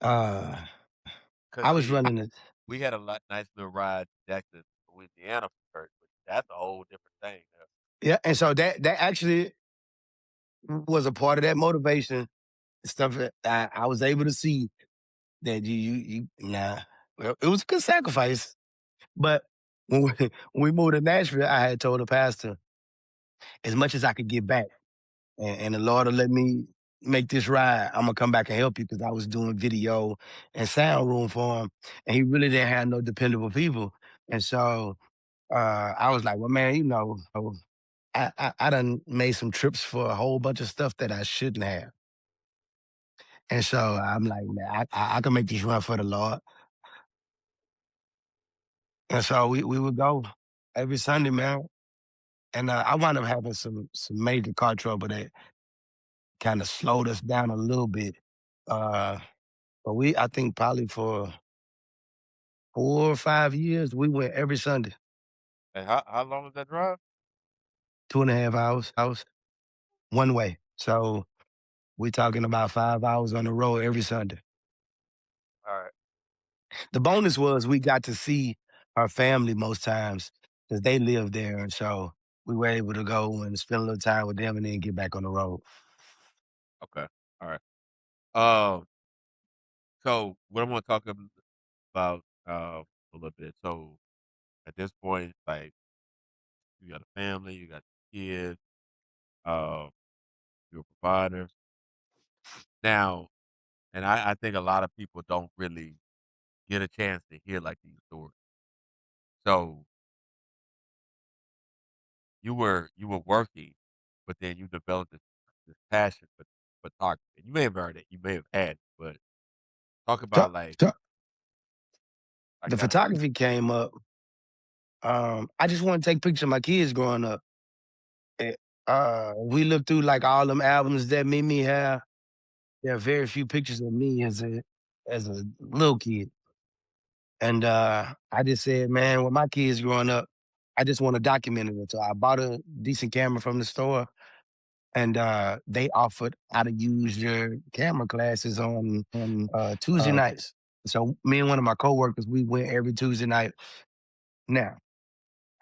uh, Cause I was see, running it. we had a nice little ride to Jackson, Louisiana for church, but that's a whole different thing. Yeah, and so that actually was a part of that motivation stuff. That I was able to see that nah. Well, it was a good sacrifice, but when we, when we moved to Nashville, I had told the pastor as much as I could get back, and the Lord will let me make this ride. I'm gonna come back and help you because I was doing video and sound room for him, and he really didn't have no dependable people. And so I was like, well, man, I done made some trips for a whole bunch of stuff that I shouldn't have. And so I'm like, man, I can make this run for the Lord. And so we would go every Sunday, man. And I wound up having some major car trouble that kind of slowed us down a little bit. Uh, but I think probably for 4 or 5 years, we went every Sunday, And how long was that drive? 2.5 hours, one way. So we talking about 5 hours on the road every Sunday. All right. The bonus was we got to see our family most times because they live there. And so we were able to go and spend a little time with them and then get back on the road. Okay. All right. Um. So what I'm gonna talk about a little bit. So at this point, like you got a family, you got kids, uh, you're a provider now, and I think a lot of people don't really get a chance to hear like these stories. So you were working, but then you developed this this passion for photography? You may have heard it, you may have had it, but talk So, about like so like the kind of photography came up. I just want to take pictures of my kids growing up. Eh, we looked through like all them albums that Mimi have. There are very few pictures of me as a little kid. And I just said, man, with my kids growing up, I just want to document it. So I bought a decent camera from the store, and they offered how to use your camera classes on Tuesday nights. So me and one of my coworkers, we went every Tuesday night. Now,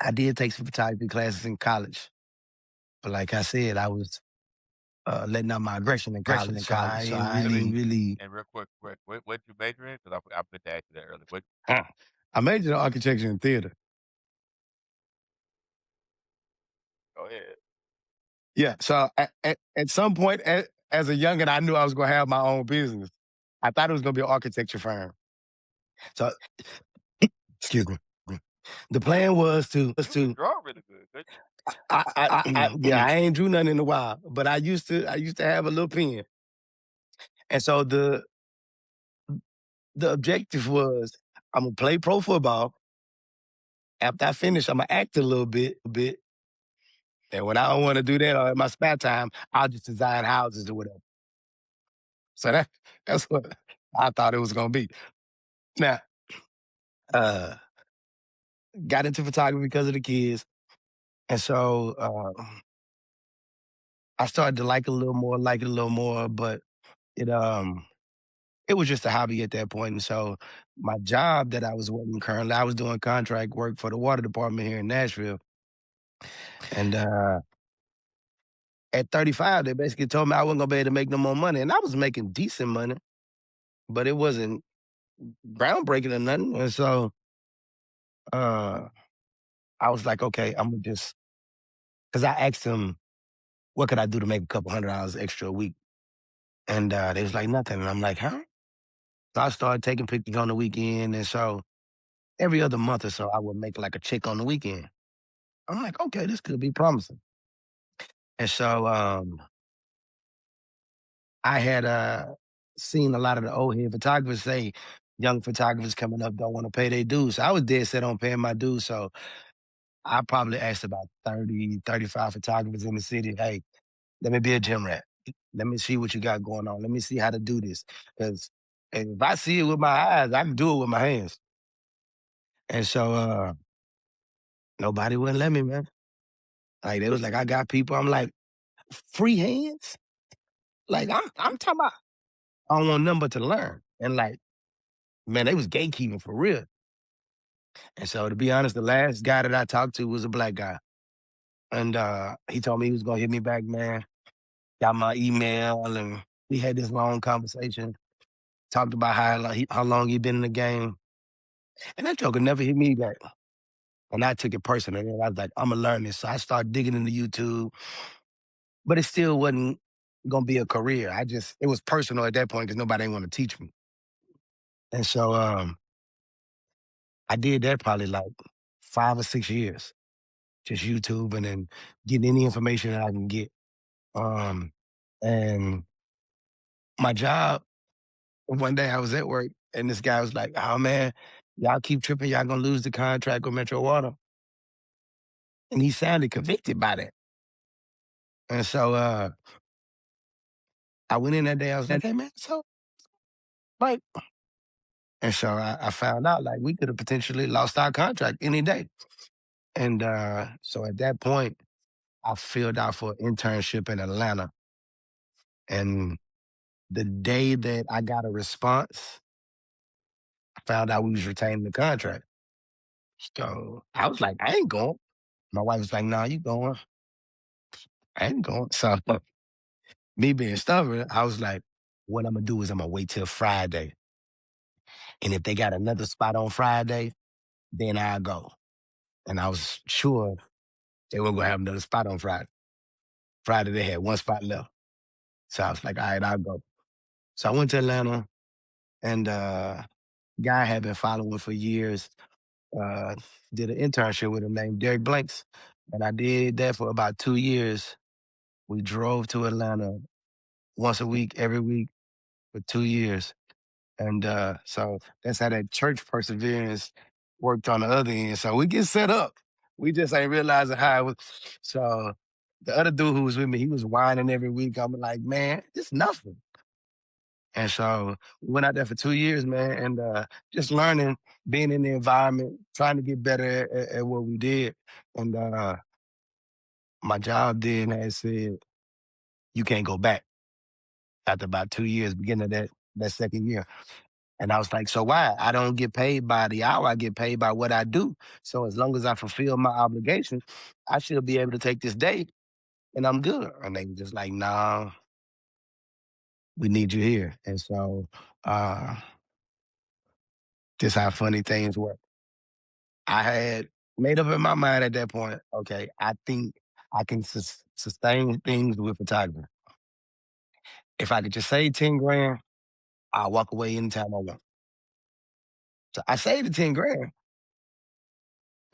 I did take some photography classes in college, but like I said, I was letting out my aggression in college, so I ain't let me really. and real quick, what you major in? Because I meant to ask you that earlier. What I majored in architecture and theater. go ahead. Yeah. So at some point as a youngin, I knew I was going to have my own business. I thought it was going to be an architecture firm. So, excuse me. The plan was You could to. draw really good, couldn't you? Yeah, I ain't drew nothing in a while, but I used to have a little pen, and so the objective was I'm gonna play pro football. After I finish, I'm gonna act a little bit, and when I don't want to do that or in my spare time, I'll just design houses or whatever. So that's what I thought it was gonna be. Now, uh, got into photography because of the kids, and so I started to like it a little more, but it um it was just a hobby at that point. And so my job that I was working currently, I was doing contract work for the water department here in Nashville. And at 35, they basically told me I wasn't gonna be able to make no more money. And I was making decent money, but it wasn't groundbreaking or nothing. And so uh I was like, okay, I'm gonna just because I asked them what could I do to make a couple $100 extra a week. And they was like nothing. And I'm like, huh? So I started taking pictures on the weekend. And so every other month or so I would make like a check on the weekend. I'm like, okay, this could be promising. And so I had seen a lot of the old head photographers say young photographers coming up don't want to pay their dues. So I was dead set on paying my dues. So I probably asked about 30, 35 photographers in the city, hey, let me be a gym rat. Let me see what you got going on. Let me see how to do this. Because if I see it with my eyes, I can do it with my hands. And so nobody wouldn't let me, man. Like they was like, I got people. I'm like, free hands? Like I'm talking about I don't want nothing but to learn. And like, man, they was gatekeeping for real. And so to be honest, the last guy that I talked to was a black guy. And he told me he was gonna hit me back, man. Got my email and we had this long conversation. Talked about how long he been in the game. And that joker never hit me back. And I took it personal. And I was like, I'm gonna learn this. So I started digging into YouTube, but it still wasn't gonna be a career. It was personal at that point because nobody didn't want to teach me. And so I did that probably like 5 or 6 years, just YouTube and then getting any information that I can get. Um, and my job, one day I was at work and this guy was like, oh man, y'all keep tripping, y'all gonna lose the contract with Metro Water. And he sounded convicted by that. And so I went in that day, I was like, hey man, so like, and so I found out like we could have potentially lost our contract any day. And so at that point, I filled out for an internship in Atlanta. And the day that I got a response, I found out we was retaining the contract. So I was like, I ain't going. My wife was like, nah, you going. I ain't going. So me being stubborn, I was like, what I'm gonna do is I'm gonna wait till Friday. And if they got another spot on Friday, then I'll go. And I was sure they weren't gonna have another spot on Friday. Friday they had one spot left. So I was like, all right, I'll go. So I went to Atlanta and guy I had been following for years. Uh, did an internship with him named Derek Blanks. And I did that for about 2 years. We drove to Atlanta once a week, every week for 2 years. And so that's how that church perseverance worked on the other end. So we get set up. We just ain't realizing how it was. So the other dude who was with me, he was whining every week. I'm like, man, it's nothing. And so we went out there for 2 years, man, and just learning, being in the environment, trying to get better at what we did. And my job then had said, you can't go back after about 2 years, beginning of that second year. And I was like, so why? I don't get paid by the hour. I get paid by what I do. So as long as I fulfill my obligations, I should be able to take this day and I'm good. And they were just like, nah, we need you here. And so uh, just how funny things work. I had made up in my mind at that point, okay, I think I can sustain things with photography. If I could just save 10 grand, I'll walk away anytime I want. So I saved the 10 grand,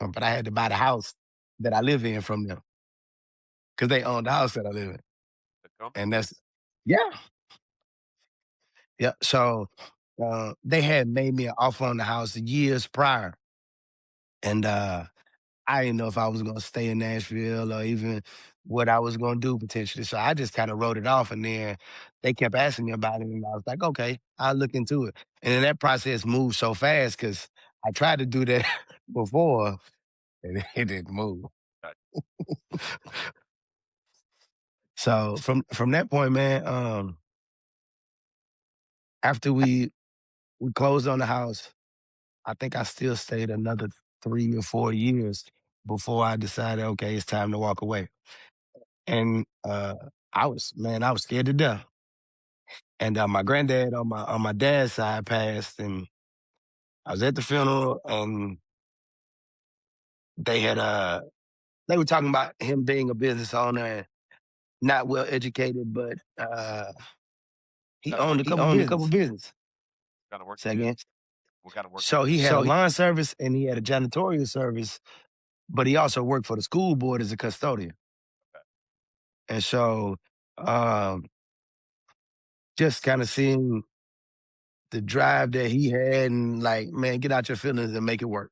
but I had to buy the house that I live in from them because they own the house that I live in. The company? And that's, yeah, yeah. So they had made me an offer on the house years prior. And I didn't know if I was going to stay in Nashville or even what I was going to do potentially. So I just kind of wrote it off. And then they kept asking me about it. And I was like, okay, I'll look into it. And then that process moved so fast because I tried to do that before and it didn't move. Got So from that point, man, after we closed on the house, I think I still stayed another 3 or 4 years before I decided, okay, it's time to walk away. And I was scared to death. And my granddad on my dad's side passed, and I was at the funeral, and they had they were talking about him being a business owner and not well educated, but he kind of owned work a you couple did? businesses. Kind of work Say you did? again. What kind of work you So did? he had a lawn service and he had a janitorial service, but he also worked for the school board as a custodian. Okay. And so um, just kind of seeing the drive that he had and like, man, get out your feelings and make it work.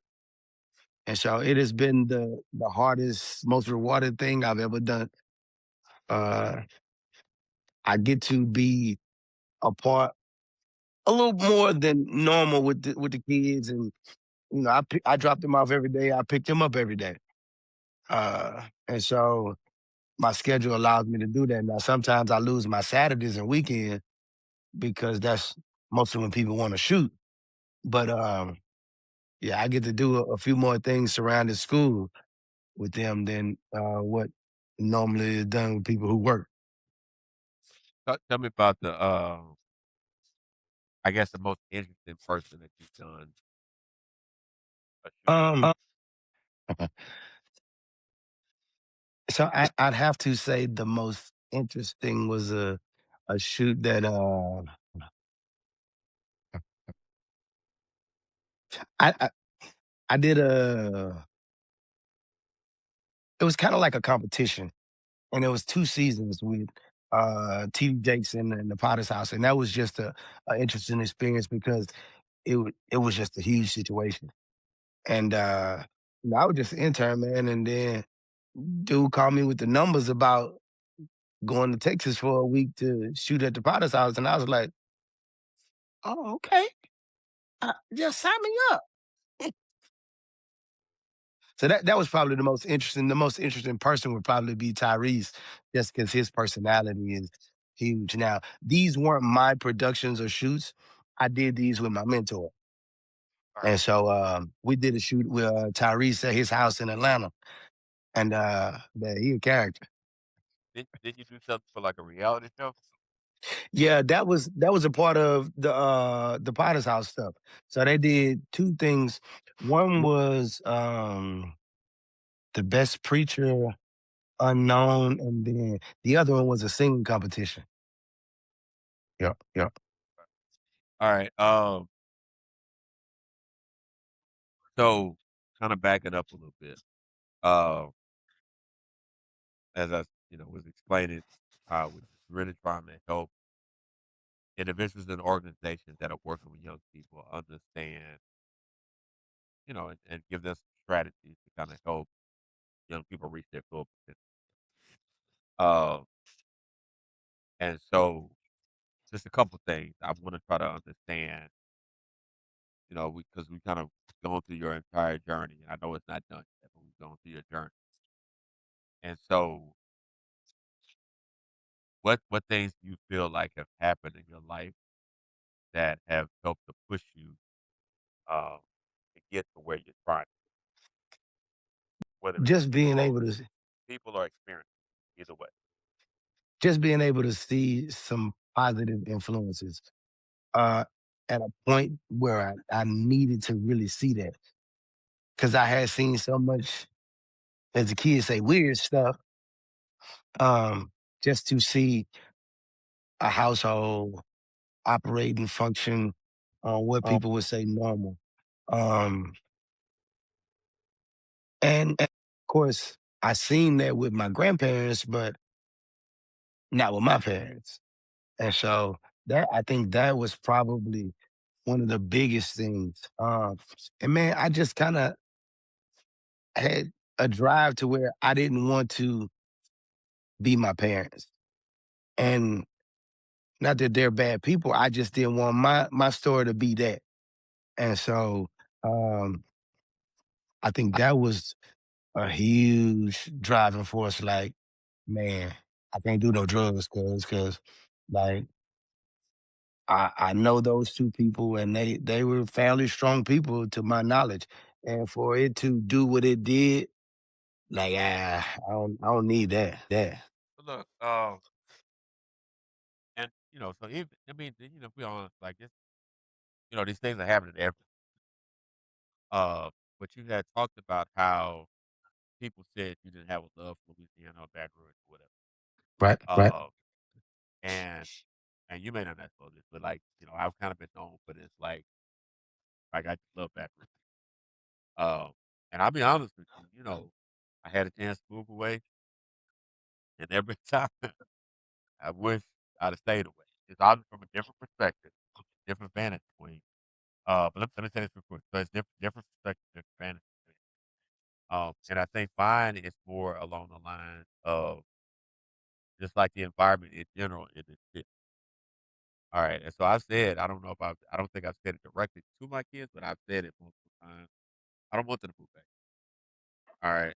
And so it has been the hardest, most rewarding thing I've ever done. Uh, I get to be a part a little more than normal with the kids, and I drop them off every day. I pick them up every day, and so my schedule allows me to do that. Now sometimes I lose my Saturdays and weekends because that's mostly when people want to shoot. But yeah, I get to do a few more things surrounding school with them than what normally is done with people who work. Tell me about I guess the most interesting person that you've done a shoot with. Um, so I'd have to say the most interesting was a shoot that I, I I did a it was kind of like a competition, and it was 2 seasons with TV Jakes and the Potter's House, and that was just a interesting experience because it was just a huge situation. And I was just an intern, man, and then dude called me with the numbers about going to Texas for a week to shoot at the Potter's House, and I was like, "Oh, okay, just sign me up." So that was probably the most interesting. The most interesting person would probably be Tyrese, just because his personality is huge. Now, these weren't my productions or shoots. I did these with my mentor, All right. and so we did a shoot with Tyrese at his house in Atlanta, and he a character. Did you do something for like a reality show? Yeah, that was a part of the Potter's House stuff. So they did two things. One was the best preacher unknown, and then the other one was a singing competition. Yep, yep. All right. So kind of backing up a little bit. Uh, as I was explaining how we're just really trying to help individuals and organizations that are working with young people understand, and give them some strategies to kind of help young people reach their full potential. Uh, and so, just a couple things I want to try to understand, because we kind of gone through your entire journey. And I know it's not done yet, but we've gone through your journey. And so, what things do you feel like have happened in your life that have helped to push you um, to get to where you're trying, whether it's Just being people, able to people or experience, either way. just being able to see some positive influences uh, at a point where I needed to really see that because I had seen so much, as the kids say, weird stuff. Just to see a household operate and function on what Um, people would say normal. Um, and of course, I seen that with my grandparents, but not with my parents. And so that I think that was probably one of the biggest things. And man, I just kind of had a drive to where I didn't want to be my parents. And not that they're bad people, I just didn't want my story to be that. And so um, I think that was a huge driving force. Like, man, I can't do no drugs because like I know those two people and they were fairly strong people to my knowledge. And for it to do what it did, like I don't need that. but look, and so even I mean, if we honest, like this, these things are happening every. But you had talked about how people said you didn't have a love for Louisiana or Baton Rouge or whatever. Right. Uh, and you may not know this, but like I've kind of been known for this. Like I just love Baton Rouge. Um, and I'll be honest with you, I had a chance to move away, and every time I wish I'd have stayed away. It's obviously from a different perspective, different vantage point. But let me say this real quick. So it's different perspective, different vantage point. And I think mine is more along the lines of just like the environment in general in this city. All right. And so I said, I don't think I've said it directly to my kids, but I've said it multiple times. I don't want them to move back. All right.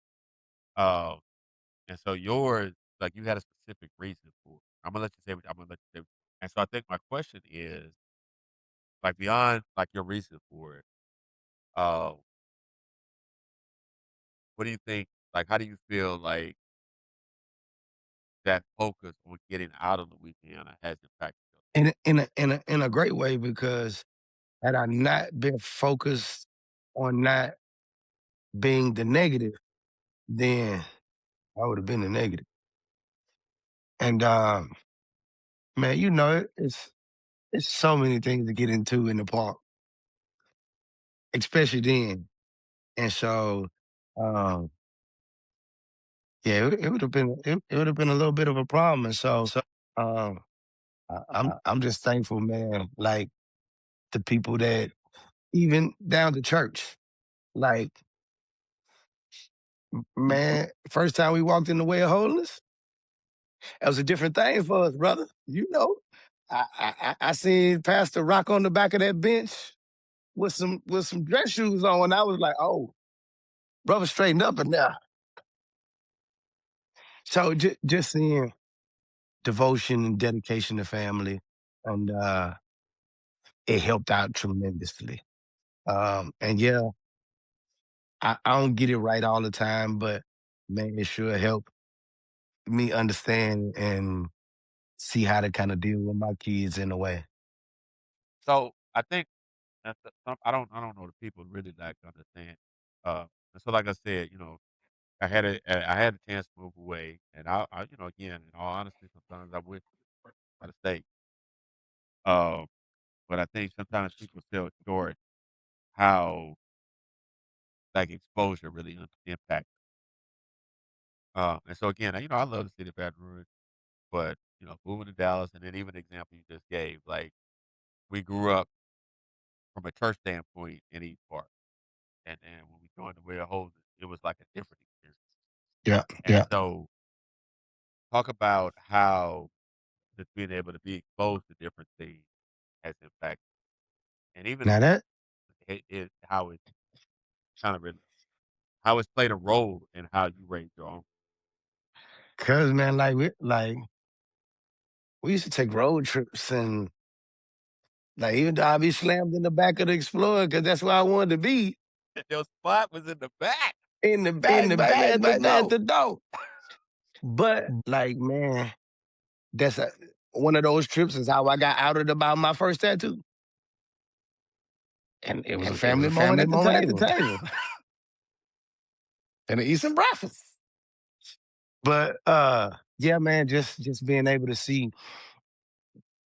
Um, and so yours, like you had a specific reason for it. I'm gonna let you say. And so I think my question is, like beyond like your reason for it, uh, what do you think? Like, how do you feel like that focus on getting out of Louisiana has impacted you? In a great way because had I not been focused on not being the negative, then I would have been the negative. And man, it's so many things to get into in the park, especially then. And so um yeah, it would have been it would have been a little bit of a problem. And so um I'm just thankful, man, like the people that even down to church. Like, man, first time we walked in the way of holiness, that was a different thing for us, brother. You know. I seen Pastor Rock on the back of that bench with some dress shoes on, and I was like, oh, brother straightened up and now. So just seeing devotion and dedication to family, and it helped out tremendously. And yeah, I don't get it right all the time, but man, it sure helped me understand and see how to kind of deal with my kids in a way. So I think I don't know the people really like understand. And so like I said, I had a chance to move away, and again, in all honesty, sometimes I wish I'd have stayed. Um, but I think sometimes people feel short how like exposure really impacts. And so again, I love the city of Baton Rouge, but moving to Dallas, and then even the example you just gave, like we grew up from a church standpoint in East Park, and then when we joined the Way of Holiness, it was like a different experience. Yeah, And yeah. so, talk about how just being able to be exposed to different things has impacted, and even Now that, how it kind of how it's played a role in how you raise your own. cause man, we used to take road trips and like even though I be slammed in the back of the Explorer, cause that's where I wanted to be Your spot was in the back. in the back, baby, at the door. But like, man, that's one of those trips is how I got outed about my first tattoo, and it was a And it was family a moment family at the moment at the table table. and to eat some breakfast. But yeah, man, just being able to see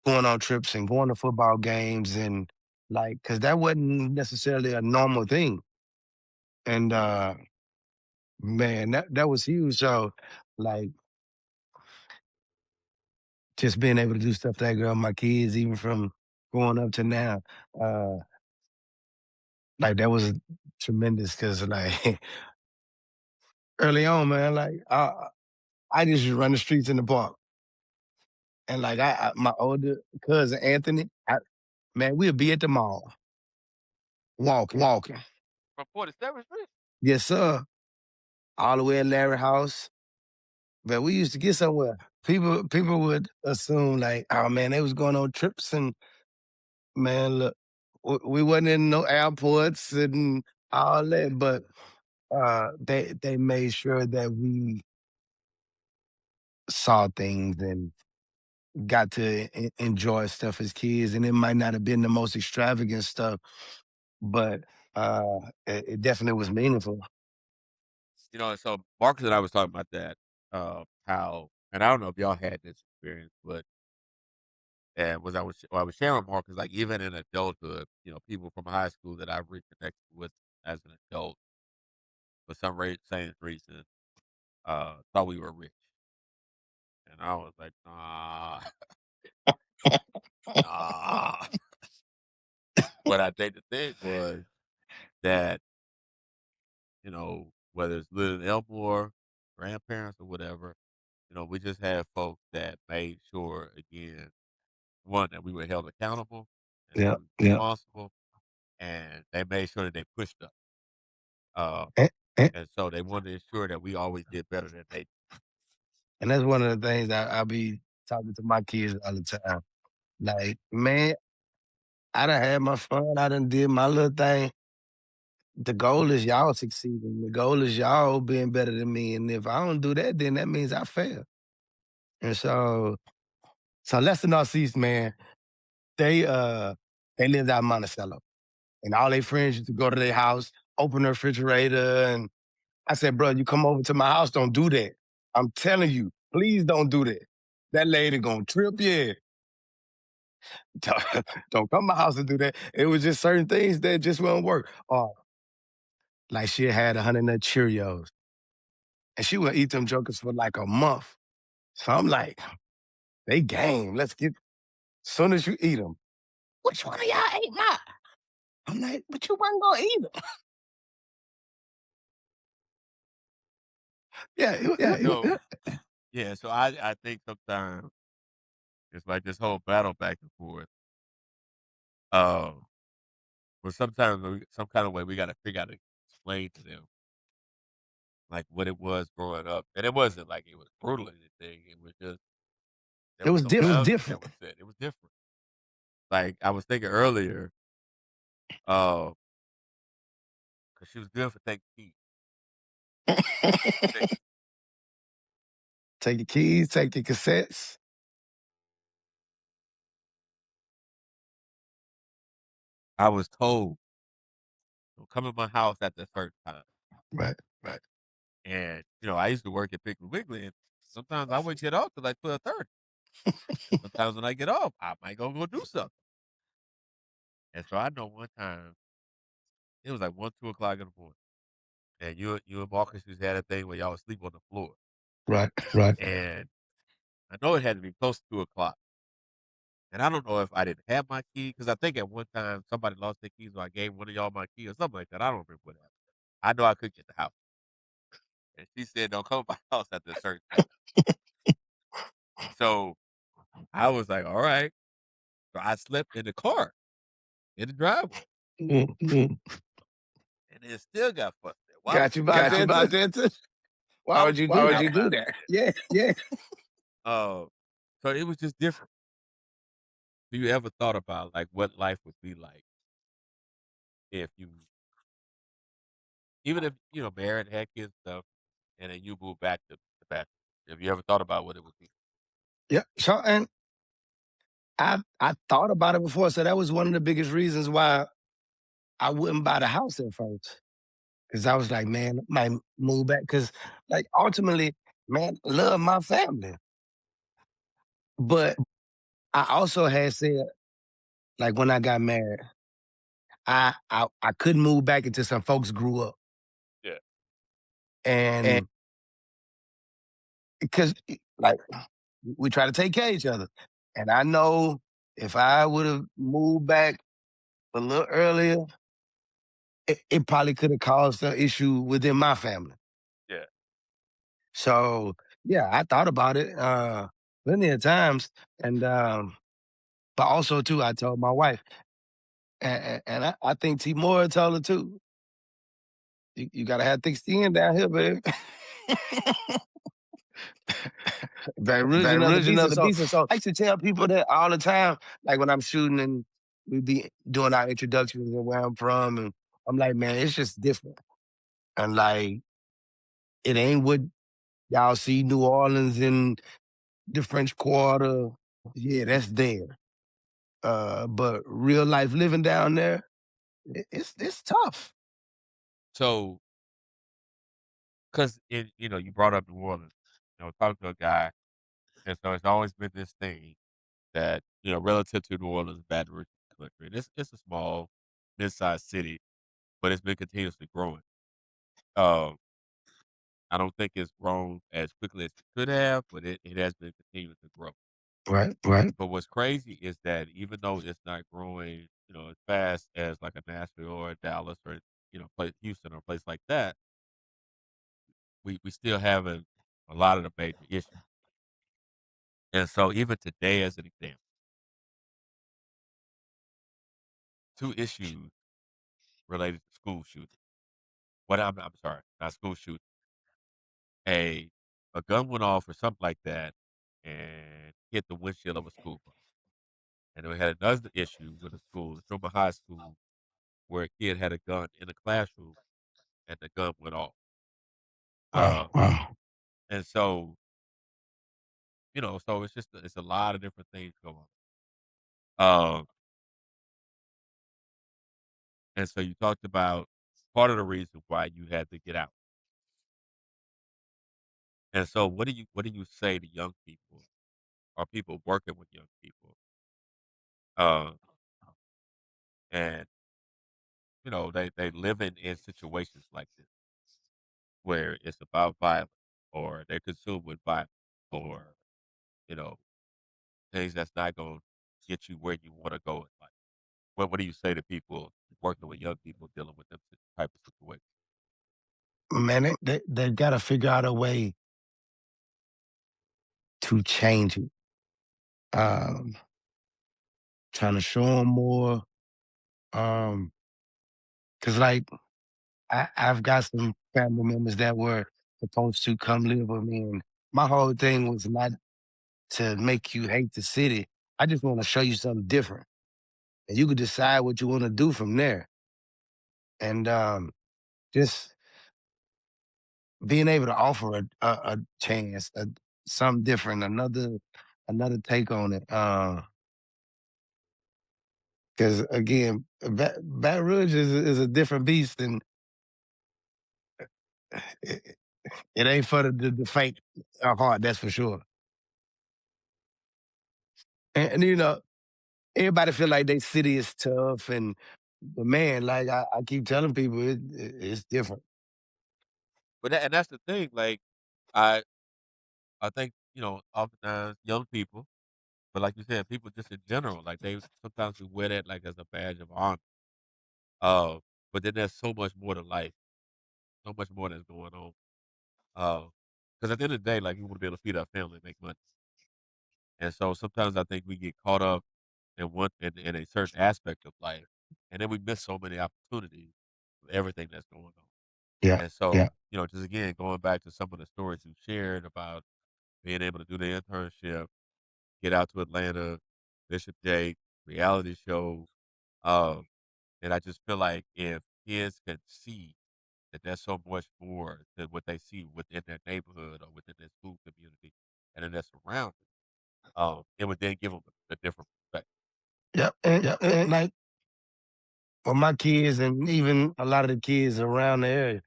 going on trips and going to football games and like, cause that wasn't necessarily a normal thing. And man, that was huge. So like just being able to do stuff that girl, my kids, even from growing up to now, uh, like that was tremendous because like early on, man, like I just run the streets in the park. And like my older cousin Anthony, man, we'll be at the mall, walking. From 47th Street. Yes, sir. All the way at Larry House. But we used to get somewhere. People would assume like, oh man, they was going on trips and man, look, we wasn't in no airports and all that, but they made sure that we saw things and got to enjoy stuff as kids. And it might not have been the most extravagant stuff, but it definitely was meaningful. And so Marcus and I was talking about that, how, and I don't know if y'all had this experience, but I was sharing with Marcus, like even in adulthood, people from high school that I've reconnected with as an adult for some same reason, thought we were rich, and I was like, nah, nah. But I think the thing was that whether it's living in Elmore, grandparents or whatever, we just had folks that made sure again, one, that we were held accountable and that Yeah, we were yeah. responsible, and they made sure that they pushed us. Uh, And, and, and so they wanted to ensure that we always did better than they did. and that's one of the things I be talking to my kids all the time. Like, man, I done had my fun. I done did my little thing. The goal is y'all succeeding. The goal is y'all being better than me. And if I don't do that, then that means I fail. And so Lester Narcisse, man, they uh they lived out in Monticello. And all their friends used to go to their house, open the refrigerator. And I said, bro, you come over to my house, don't do that. I'm telling you, please don't do that. That lady gonna trip you. Don't don't come to my house and do that. It was just certain things that just wouldn't work. Like she had 100 nut Cheerios and she would eat them jokers for like a month. So I'm like, they game. Let's get, soon as you eat them, which one of y'all ate mine? I'm like, but you wasn't gonna eat them. Yeah, So yeah, so I think sometimes it's like this whole battle back and forth. Um, but sometimes some kind of way we got to figure out to explain to them like what it was growing up, and it wasn't like it was brutal or anything. It was just there it was was some different. values that were set. It was different. Like I was thinking earlier, because she was good for taking keys. Take- Take your keys, take your cassettes. I was told, don't come in my house at the certain time. Right, right. And I used to work at Piggly Wiggly, and sometimes I wouldn't get off till like 12:30. And sometimes when I get off, I might go do something. And so I know one time it was like 1, 2 o'clock in the morning, and you and Marcus just had a thing where y'all was sleep on the floor. Right, right. And I know it had to be close to 2 o'clock. And I don't know if I didn't have my key because I think at one time somebody lost their keys, or I gave one of y'all my key or something like that. I don't remember what happened. I know I couldn't get the house. And she said, "Don't come to my house after a certain time." So I was like, "All right." So I slept in the car, in the driveway, Mm, mm. and it still got fussed at. Why would Got you you do about that? that too. Why would you Why do would that? you do that? Yeah, yeah. Uh, so it was just different. Do you ever thought about like what life would be like if you, even if married, had kids and stuff, and then you moved back to the back? Have you ever thought about what it would be? Yeah. So, and I thought about it before, so that was one of the biggest reasons why I wouldn't buy the house at first. Cause I was like, man, I might move back. Cause like ultimately, man, I love my family. But I also had said, like when I got married, I couldn't move back until some folks grew up. Yeah. And And because like we try to take care of each other. And I know if I would have moved back a little earlier, it probably could have caused an issue within my family. yeah. So yeah, I thought about it plenty of times. And but also too, I told my wife, and I think T Moore told her too. You gotta have thick skin down here, baby. Baton Rouge, Baton another Rouge, beast. And another so beast. And so I used to tell people that all the time, like when I'm shooting and we be doing our introductions and where I'm from, and I'm like, man, it's just different. And like, it ain't what y'all see New Orleans in the French Quarter. Yeah, that's there. But real life living down there, it's tough. So, because you brought up New Orleans, talking to a guy, and so it's always been this thing that relative to New Orleans, Baton Rouge country, and it's a small, mid-sized city, but it's been continuously growing. Um, I don't think it's grown as quickly as it could have, but it has been continuing to grow. Right, right. But what's crazy is that even though it's not growing, as fast as like a Nashville or a Dallas or place Houston or a place like that, we still having a lot of the major issues. And so even today, as an example, two issues related to school shooting. What I'm sorry, not school shooting. A a gun went off or something like that and hit the windshield of a school bus. And then we had another issue with a school, Truma High School, where a kid had a gun in the classroom and the gun went off. Wow, Uh, wow. and so, so it's a lot of different things going on. And so you talked about part of the reason why you had to get out. And so what do you say to young people or people working with young people? Uh, and they live in situations like this where it's about violence or they're consumed with violence or, you know, things that's not going to get you where you want to go in life. What do you say to people working with young people dealing with them type of situations? Man, they got to figure out a way to change it. Um, Trying to show them more. Um, Cause like I've got some family members that were supposed to come live with me, and my whole thing was not to make you hate the city. I just want to show you something different, and you could decide what you want to do from there. And just being able to offer a chance, something different, another take on it. Because again, Baton Rouge is a different beast, and it, it ain't for the faint of heart. That's for sure. And everybody feel like they city is tough, but man, like I keep telling people, it's different. But that's the thing. Like, I I think, oftentimes young people, but like you said, people just in general, like they sometimes we wear that like as a badge of honor. Uh, but then there's so much more to life, so much more that's going on. Because at the end of the day, like we want to be able to feed our family and make money. And so sometimes I think we get caught up in a certain aspect of life, and then we miss so many opportunities with everything that's going on. Yeah, And so, yeah, just again going back to some of the stories you shared about being able to do the internship, get out to Atlanta, Bishop Jake, reality shows, um, and I just feel like if kids could see that there's so much more than what they see within their neighborhood or within their school community and in their surroundings, it would then give them a different perspective. yeah. And like for my kids and even a lot of the kids around the area,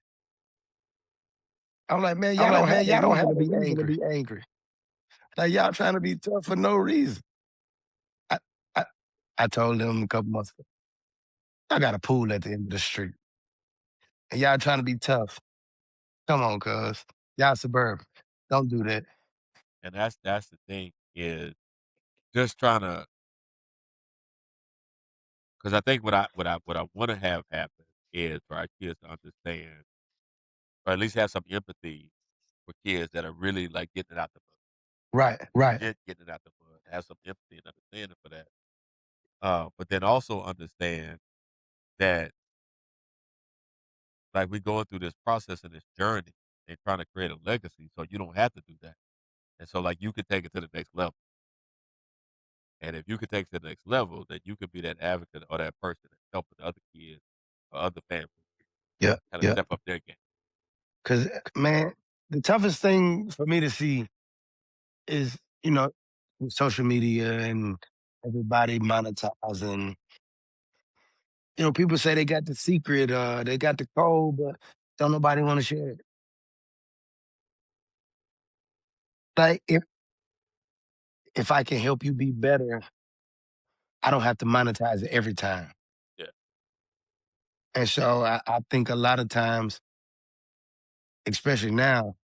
I'm like, man, I'm y'all like, don't man, have a y'all don't reason have to a be reason to angry. be angry. Like y'all trying to be tough for no reason. I, I, I told them a couple months ago, I got a pool at the end of the street, and y'all trying to be tough. Come on, cuz y'all suburban. Don't do that. And that's the thing is just trying to, because I think what I want to have happen is for our kids to understand, or at least have some empathy for kids that are really like getting it out the mud, Right, right. legit getting it out the mud. Have some empathy and understanding for that. But then also understand that like we're going through this process and this journey and trying to create a legacy, so you don't have to do that. And so like you can take it to the next level. And if you could take it to the next level, then you could be that advocate or that person that's helping other kids or other families Yeah, kind of yeah. step up their game. Cause man, the toughest thing for me to see is, with social media and everybody monetizing. People say they got the secret, they got the code, but don't nobody want to share it. Like if I can help you be better, I don't have to monetize it every time. Yeah. And so I think a lot of times, especially now,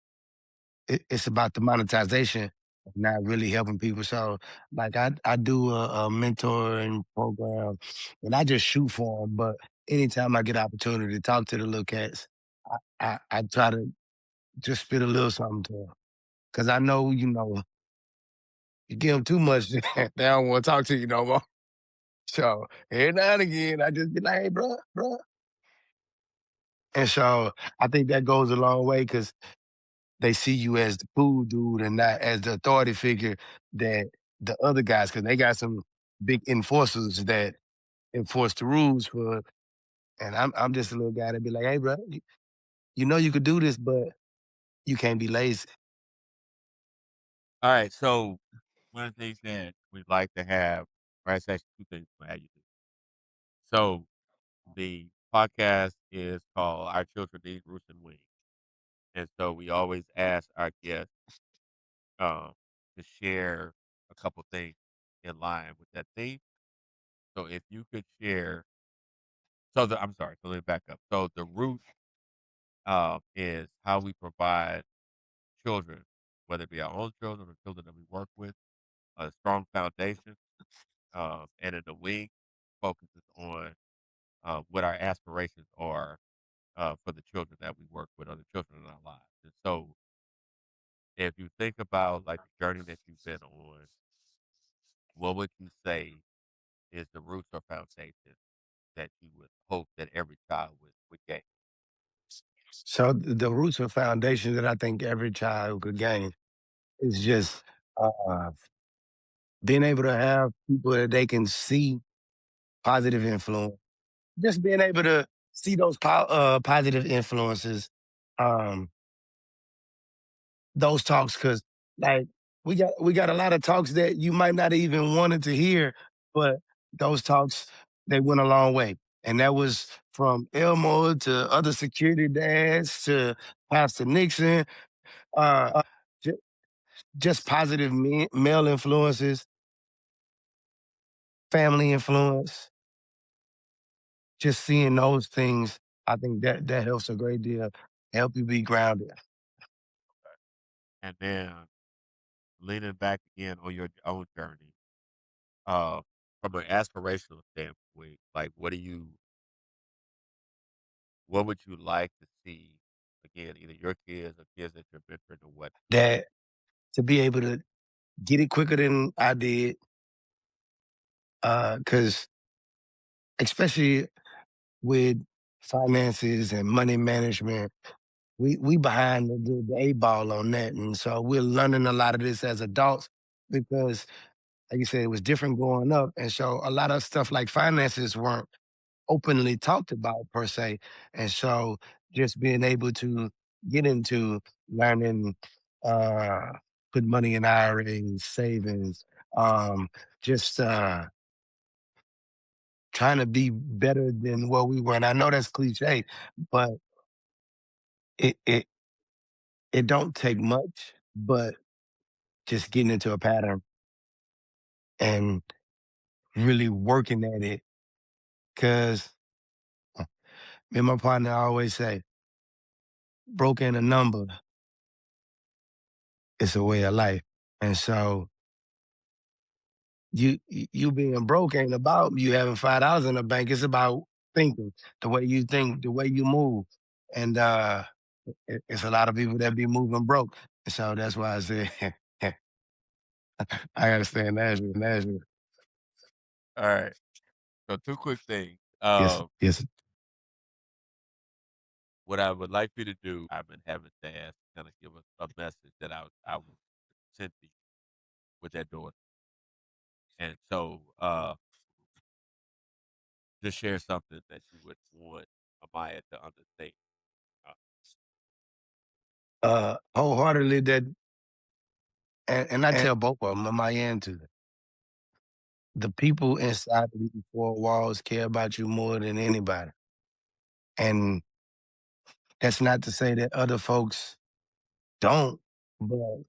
it's about the monetization, not really helping people. So, like, I do a mentoring program, and I just shoot for them. But anytime I get opportunity to talk to the little cats, I try to just spit a little something to them because I know you give them too much, they don't want to talk to you no more. So every now and again, I just be like, "Hey, bro." And so I think that goes a long way because they see you as the cool dude and not as the authority figure that the other guys, because they got some big enforcers that enforce the rules for. And I'm just a little guy that be like, hey, bro, you know you could do this, but you can't be lazy. All right. So one of the things that we'd like to have, or it's actually two things we have you do. So the podcast is called Our Children Need Roots and Wings. And so we always ask our guests um, to share a couple things in line with that theme. So if you could share, I'm sorry, so let me back up. So the root is how we provide children, whether it be our own children or children that we work with, a strong foundation. And in the wing focuses on what our aspirations are for the children that we work with or the children in our lives. And so if you think about like the journey that you've been on, what would you say is the roots or foundation that you would hope that every child would gain? So the roots and foundation that I think every child could gain is just uh, being able to have people that they can see positive influence. Just being able to see those positive influences, um, those talks, because like we got a lot of talks that you might not even wanted to hear, but those talks they went a long way, and that was from Elmore to other security dads to Pastor Nixon, uh, ju- just positive male influences, family influence. Just seeing those things, I think that helps a great deal. Help you be grounded. And then leaning back again on your own journey, uh, from an aspirational standpoint, like what would you like to see again, either your kids or kids that you're mentoring or what? that to be able to get it quicker than I did, because especially with finances and money management, we behind the eight ball on that, and so we're learning a lot of this as adults because, like you said, it was different growing up, and so a lot of stuff like finances weren't openly talked about per se, and so just being able to get into learning, uh, put money in IRAs, savings, um, just trying to be better than what we were. And I know that's cliche, but it it don't take much, but just getting into a pattern and really working at it. Cause me and my partner always say, broke ain't a number, it's a way of life. And so you being broke ain't about you having $5 in the bank. It's about thinking, the way you think, the way you move. And it's a lot of people that be moving broke. So that's why I said I gotta stay in Nashville, Nashville. All right. So two quick things. Yes, yes. What I would like you to do, I've been having to ask, kind of give us a message that I would send to you with that daughter. And so, just share something that you would want Amaya to understand. Uh, Wholeheartedly that and I and tell both of them, my end to the people inside of these four walls care about you more than anybody. And that's not to say that other folks don't, but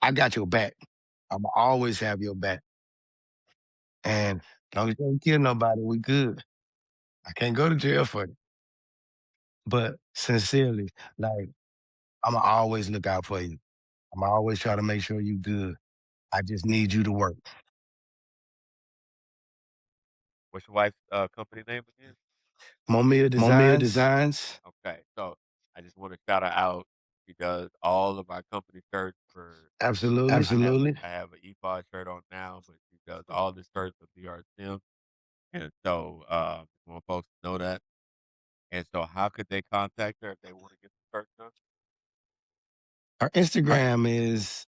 I got your back. I'ma always have your back. And as long as you don't kill nobody, we good. I can't go to jail for it. But sincerely, like I'ma always look out for you. I'ma always try to make sure you good. I just need you to work. what's your wife's company name again? Momia Momia Designs, Designs. Okay, so I just want to shout her out. She does all of our company shirts for. absolutely. Absolutely. I have an EPOD shirt on now, but she does all the shirts for BRSTEM. And so, just want folks to know that. And so, how could they contact her if they want to get the shirt done? Her Her Instagram is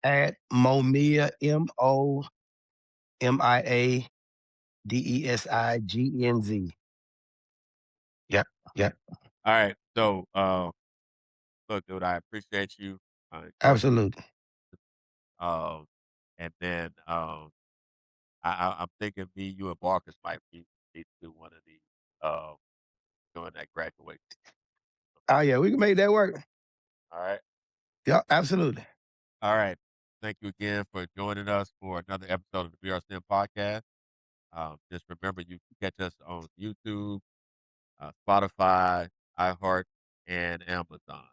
at Momia MOMIADESIGNZ. Yep, yep, All right. So, look, dude, I appreciate you. I enjoyed the absolutely. um, and then I'm thinking me, you, and Marcus might need to do one of these during that graduation. Oh yeah, we can make that work. All right. Yep, absolutely. All right. Thank you again for joining us for another episode of the BRSTEM Podcast. Just remember, you can catch us on YouTube, Spotify, iHeart, and Amazon.